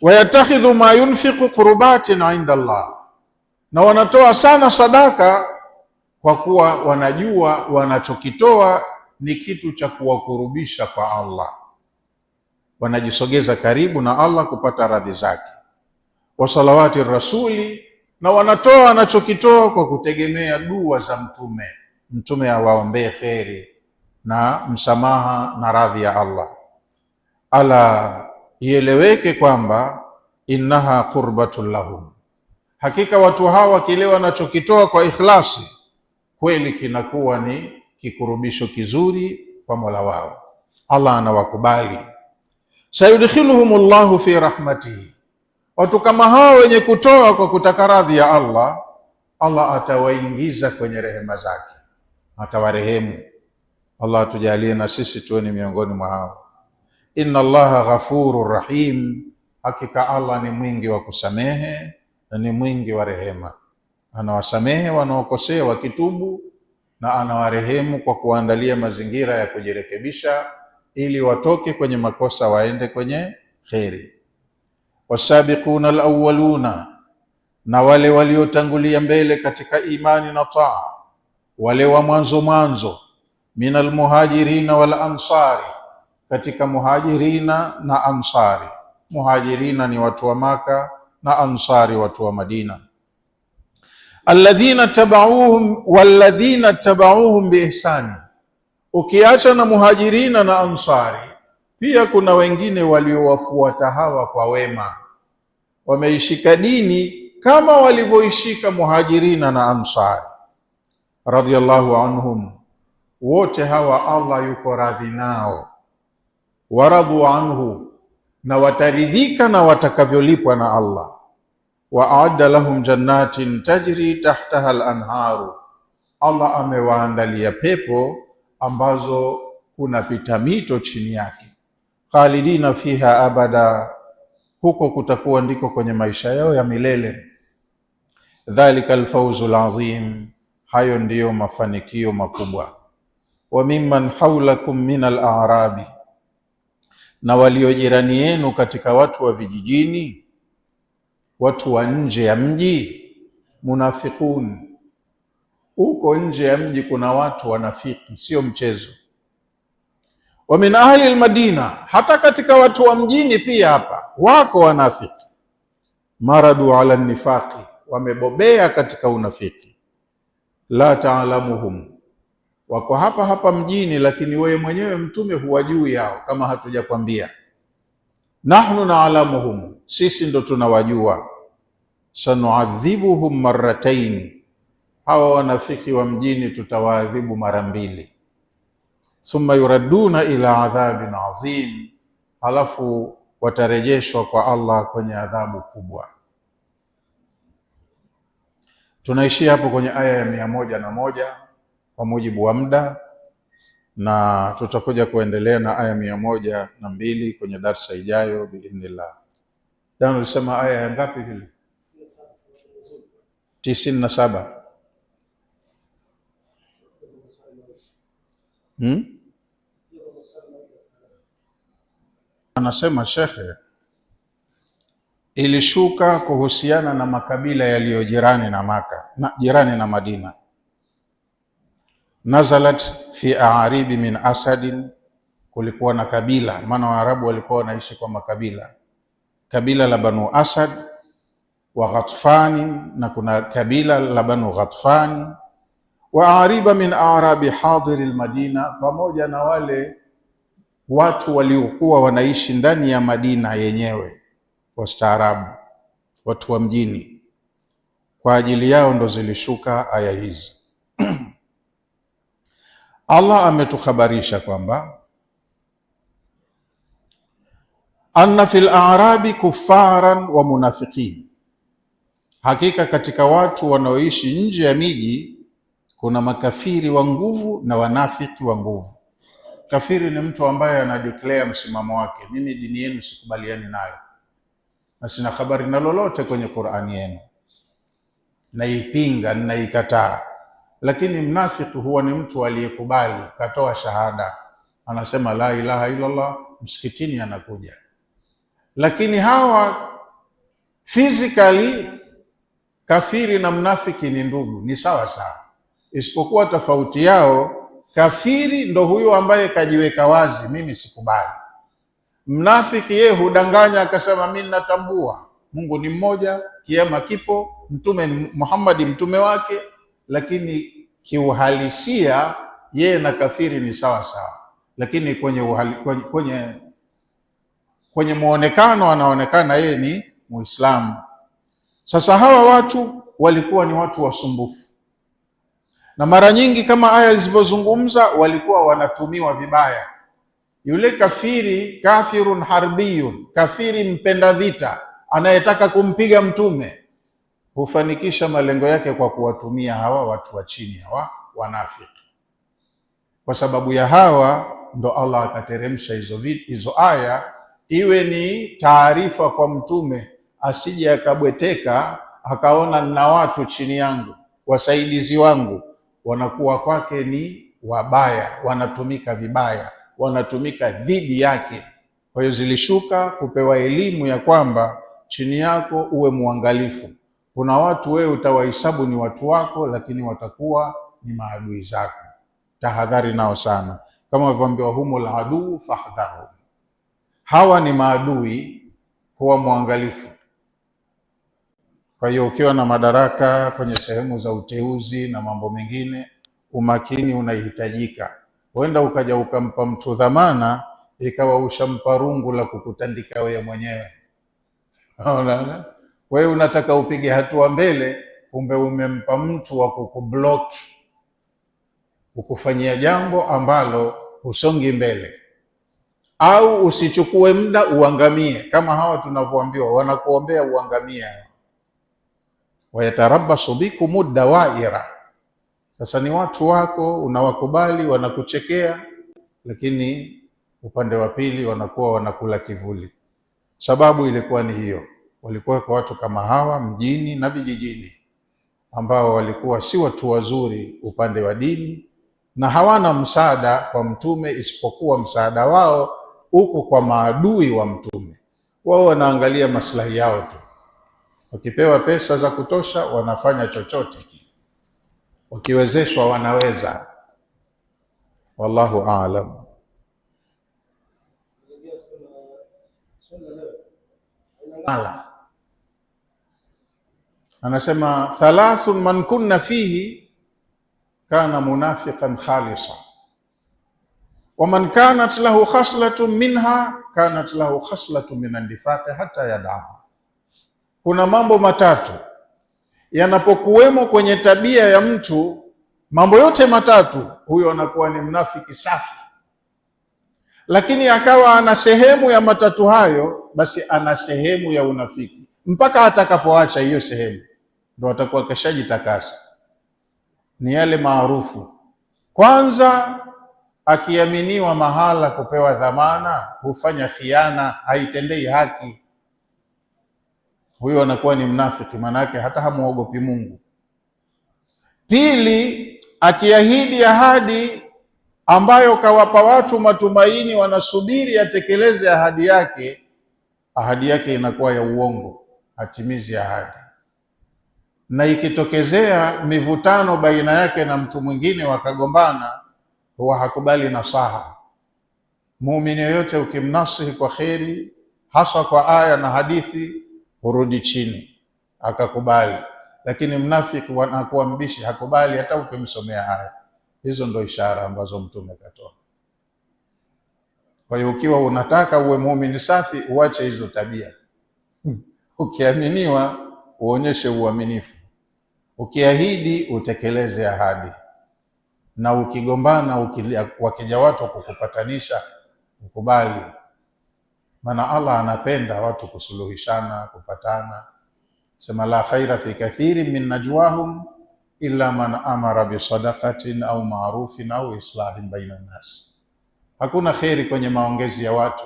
Wayatakhidhu ma yunfiqu qurbatin inda Allah, na wanatoa sana sadaka kwa kuwa wanajua wanachokitoa ni kitu cha kuwakurubisha kwa Allah, wanajisogeza karibu na Allah kupata radhi zake. Wa salawati rasuli, na wanatoa wanachokitoa kwa kutegemea dua za mtume awaombee kheri na msamaha na radhi ya Allah. Ala, ieleweke kwamba innaha qurbatun lahum, hakika watu hawa kile wanachokitoa kwa ikhlasi kweli kinakuwa ni kikurubisho kizuri kwa Mola wao, Allah anawakubali. Sayudkhiluhumullahu fi rahmatihi, watu kama hao wenye kutoa kwa kutaka radhi ya Allah, Allah atawaingiza kwenye rehema zake, atawarehemu. Allah atujalie na sisi tuwe ni miongoni mwa hao. Inna Allaha ghafurur rahim, hakika Allah ni mwingi wa kusamehe na ni mwingi wa rehema. Anawasamehe wanaokosea wakitubu, na anawarehemu kwa kuandalia mazingira ya kujirekebisha ili watoke kwenye makosa waende kwenye kheri. Wasabiquna alawwaluna, na wale waliotangulia mbele katika imani na taa, wale wa mwanzo min almuhajirina wal ansari, katika muhajirina na ansari. Muhajirina ni watu wa Maka na ansari watu wa Madina. Alladhina tabauhum walladhina tabauhum biihsani, ukiacha na muhajirina na ansari, pia kuna wengine waliowafuata hawa kwa wema, wameishika dini kama walivyoishika muhajirina na ansari. Radhiyallahu anhum, wote hawa Allah yuko radhi nao. Waradhu anhu, na wataridhika na watakavyolipwa na Allah. Wa aadda lahum jannatin tajri tahtaha al-anharu, Allah amewaandalia pepo ambazo kunapita mito chini yake. Khalidina fiha abada, huko kutakuwa ndiko kwenye maisha yao ya milele. Dhalika alfawzul azim, hayo ndiyo mafanikio makubwa. Wa mimman hawlakum min al-a'rabi, na walio jirani yenu katika watu wa vijijini, watu wa nje ya mji, munafiqun, huko nje ya mji kuna watu wanafiki, sio mchezo. Wa min ahli almadina, hata katika watu wa mjini pia hapa wako wanafiki. Maradu ala nifaqi, wamebobea katika unafiki. La taalamuhum, wako hapa hapa mjini, lakini wewe mwenyewe mtume huwajui yao, kama hatujakwambia. Nahnu naalamuhum, sisi ndo tunawajua. Sanuadhibuhum marrataini, hawa wanafiki wa mjini tutawaadhibu mara 2. Thumma yuraduna ila adhabin azim, halafu watarejeshwa kwa Allah kwenye adhabu kubwa. Tunaishia hapo kwenye aya ya 101 kwa mujibu wa muda, na tutakuja kuendelea na aya 102 kwenye darsa ijayo biidhnillah. Jana ulisema aya ya ngapi vile? 97. Anasema shekhe, ilishuka kuhusiana na makabila yaliyo jirani na Maka na jirani na Madina. Nazalat fi aaribi min asadin, kulikuwa na kabila, maana Waarabu walikuwa wanaishi kwa makabila. Kabila la Banu Asad wa Ghatfani, na kuna kabila la Banu Ghatfani. Wa aariba min aarabi hadiri almadina, pamoja na wale watu waliokuwa wanaishi ndani ya Madina yenyewe, wastaarabu, watu wa mjini. Kwa ajili yao ndo zilishuka aya hizi. Allah ametukhabarisha kwamba anna fil a'rabi kuffaran wa munafiqin, hakika katika watu wanaoishi nje ya miji kuna makafiri wa nguvu na wanafiki wa nguvu. Kafiri ni mtu ambaye ana declare msimamo wake, mimi dini yenu sikubaliani nayo na sina habari na lolote kwenye Qur'ani yenu, naipinga, naikataa. Lakini mnafiki huwa ni mtu aliyekubali, katoa shahada, anasema la ilaha illa Allah, msikitini anakuja. Lakini hawa physically kafiri na mnafiki ni ndugu, ni sawa sawa, isipokuwa tofauti yao, kafiri ndo huyo ambaye kajiweka wazi, mimi sikubali. Mnafiki yeye hudanganya akasema mimi natambua Mungu ni mmoja, kiama kipo, mtume Muhammad mtume wake, lakini kiuhalisia yeye na kafiri ni sawa sawa, lakini kwenye muonekano anaonekana yeye ni Muislamu. Sasa hawa watu walikuwa ni watu wasumbufu, na mara nyingi kama aya zilivyozungumza walikuwa wanatumiwa vibaya. Yule kafiri, kafirun harbiyun, kafiri mpenda vita, anayetaka kumpiga mtume, hufanikisha malengo yake kwa kuwatumia hawa watu wa chini, hawa wanafiki. Kwa sababu ya hawa ndo Allah akateremsha hizo aya, iwe ni taarifa kwa mtume, asije akabweteka akaona na watu chini yangu, wasaidizi wangu, wanakuwa kwake ni wabaya, wanatumika vibaya, wanatumika dhidi yake. Kwa hiyo zilishuka kupewa elimu ya kwamba chini yako uwe muangalifu. Kuna watu wewe utawahesabu ni watu wako, lakini watakuwa ni maadui zako. Tahadhari nao sana, kama walivyoambiwa humul aduu fahdharu, hawa ni maadui, huwa muangalifu. Kwa hiyo ukiwa na madaraka kwenye sehemu za uteuzi na mambo mengine, umakini unahitajika. Huenda ukaja ukampa mtu dhamana, ikawa ushampa rungu la kukutandika wewe mwenyewe. Unaona? Wewe unataka upige hatua mbele, kumbe umempa mtu wa kukublock, ukufanyia jambo ambalo usongi mbele, au usichukue muda uangamie, kama hawa tunavyoambiwa wanakuombea uangamie. Wayatarabasu bikum dawaira. Sasa ni watu wako, unawakubali, wanakuchekea, lakini upande wa pili wanakuwa wanakula kivuli. Sababu ilikuwa ni hiyo, walikuwa kwa watu kama hawa mjini na vijijini, ambao walikuwa si watu wazuri upande wa dini na hawana msaada kwa mtume, isipokuwa msaada wao uko kwa maadui wa mtume. Wao wanaangalia maslahi yao tu, wakipewa pesa za kutosha wanafanya chochote kile, wakiwezeshwa wanaweza. Wallahu aalam. Anasema thalathun man kunna fihi kana munafiqan khalisa wa man kanat lahu khaslatun minha kanat lahu khaslatun min an-nifaqi hatta yadaha. Kuna mambo matatu yanapokuwemo kwenye tabia ya mtu, mambo yote matatu, huyo anakuwa ni mnafiki safi. Lakini akawa ana sehemu ya matatu hayo, basi ana sehemu ya unafiki, mpaka atakapoacha hiyo sehemu ndo atakuwa kashajitakasa. Ni yale maarufu. Kwanza, akiaminiwa mahala kupewa dhamana, hufanya khiana, haitendei haki. Huyo anakuwa ni mnafiki, manake hata hamuogopi Mungu. Pili, akiahidi ahadi ambayo kawapa watu matumaini, wanasubiri atekeleze ahadi yake inakuwa ya uongo, hatimizi ahadi. Na ikitokezea mivutano baina yake na mtu mwingine wakagombana, huwa hakubali nasaha. Muumini yoyote ukimnasihi kwa kheri, hasa kwa aya na hadithi, hurudi chini akakubali. Lakini mnafiki wanakuwa mbishi, hakubali hata ukimsomea aya. Hizo ndo ishara ambazo Mtume katoa. Kwa hiyo ukiwa unataka uwe muumini safi, uache hizo tabia. Ukiaminiwa uonyeshe uaminifu, ukiahidi utekeleze ahadi, na ukigombana wakija watu kukupatanisha ukubali. maana Allah anapenda watu kusuluhishana, kupatana. Sema la khaira fi kathirin min najwahum illa man amara bisadaqatin au ma'rufin au islahin baina nas. Hakuna kheri kwenye maongezi ya watu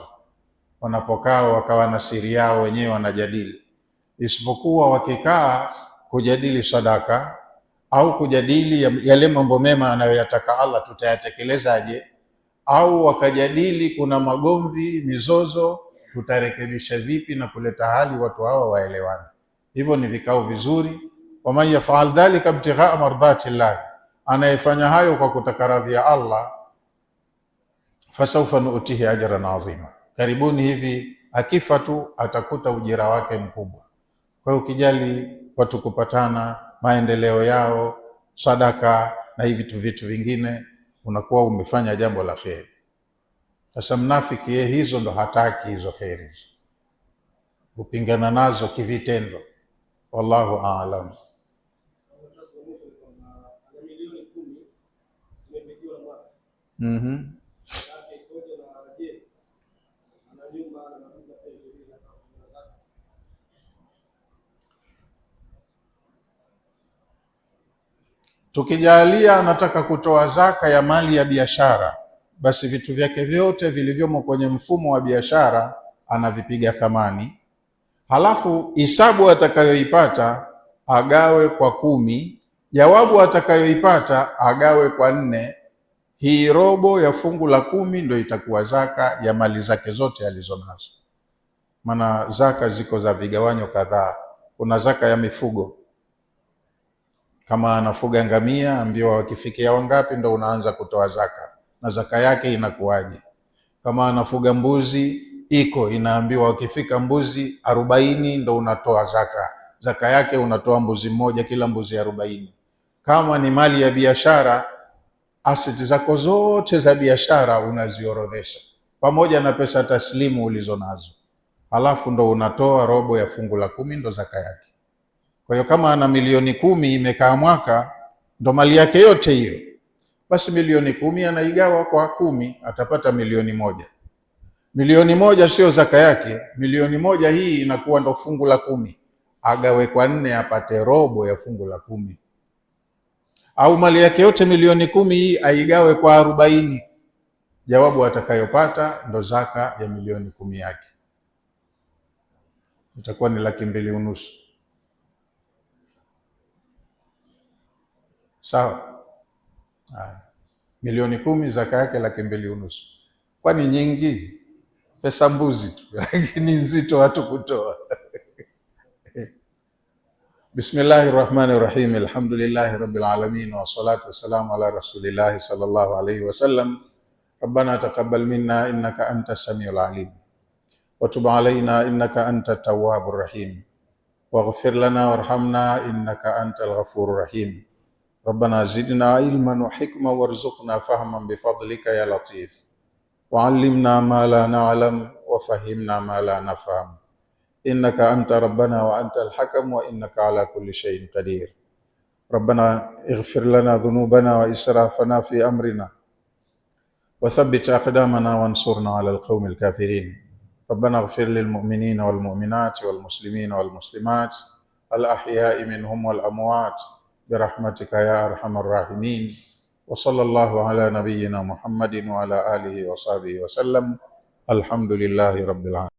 wanapokaa wakawa na siri yao wenyewe wanajadili, isipokuwa wakikaa kujadili sadaka au kujadili yale mambo mema anayoyataka Allah tutayatekelezaje, au wakajadili kuna magomvi, mizozo, tutarekebisha vipi na kuleta hali watu hawa waelewane. Hivyo ni vikao vizuri. Waman yafal dhalika ibtighaa mardati llah, anayefanya hayo kwa kutaka radhi ya Allah, fasawfa nu'tihi ajran azima, karibuni hivi akifa tu atakuta ujira wake mkubwa. Kwa hiyo ukijali watu kupatana, maendeleo yao, sadaka na hivi vitu vingine, unakuwa umefanya jambo la kheri. Sasa mnafiki yeye hizo ndo hataki hizo kheri, upingana nazo kivitendo. Wallahu aalam. Tukijalia anataka kutoa zaka ya mali ya biashara, basi vitu vyake vyote vilivyomo kwenye mfumo wa biashara anavipiga thamani, halafu hisabu atakayoipata agawe kwa 10, jawabu atakayoipata agawe kwa 4. Hii robo ya fungu la 10 ndio itakuwa zaka ya mali zake zote alizonazo. Maana zaka ziko za vigawanyo kadhaa. Kuna zaka ya mifugo, kama anafuga ngamia, ambiwa wakifikia wangapi ndo unaanza kutoa zaka, na zaka yake inakuwaje. Kama anafuga mbuzi, inaambiwa wakifika mbuzi 40 ndo unatoa zaka, zaka yake unatoa mbuzi mmoja, kila mbuzi 40. Kama ni mali ya biashara, aseti zako zote za biashara unaziorodhesha pamoja na pesa taslimu ulizo nazo, halafu ndo unatoa robo ya fungu la 10 ndo zaka yake. Kwa hiyo kama ana milioni 10 imekaa mwaka, ndo mali yake yote hiyo, basi milioni 10 anaigawa kwa 10, atapata milioni 1. Milioni 1 sio zaka yake, milioni 1 hii inakuwa ndo fungu la 10, agawe kwa 4 apate robo ya fungu la 10. Au mali yake yote milioni 10 hii aigawe kwa 40, jawabu atakayopata ndo zaka ya milioni 10 yake, itakuwa ni 2.5. Sawa? Milioni 10 zaka yake 2.5. Kwani nyingi? Pesa mbuzi tu, lakini nzito watu kutoa. Bismillahir Rahmanir Rahim. Alhamdulillahi Rabbil Alamin, wa salatu wassalamu ala Rasulillahi sallallahu alayhi wa sallam. Rabbana taqabbal minna innaka antas samiul alim, wa tub alayna innaka antat tawwabur rahim, waghfir lana warhamna innaka antal ghafurur rahim. Rabbana zidna ilman wa hikma warzuqna fahman bifadlika ya latif, wa allimna ma la na'lam wa fahimna ma la nafham, innaka anta rabbana wa anta al-hakam wa innaka ala kulli shay'in qadir. Rabbana ighfir lana dhunubana wa israfana fi amrina wa thabbit aqdamana wansurna ala al-qawmi al-kafirin. Rabbana ighfir lil mu'minina wal mu'minat wal muslimina wal muslimat al-ahya'i minhum wal amwat birahmatika ya arhamar rahimin. Wa sallallahu ala nabiyyina Muhammadin wa ala alihi wa sahbihi wa sallam. Alhamdulillahi rabbil alamin.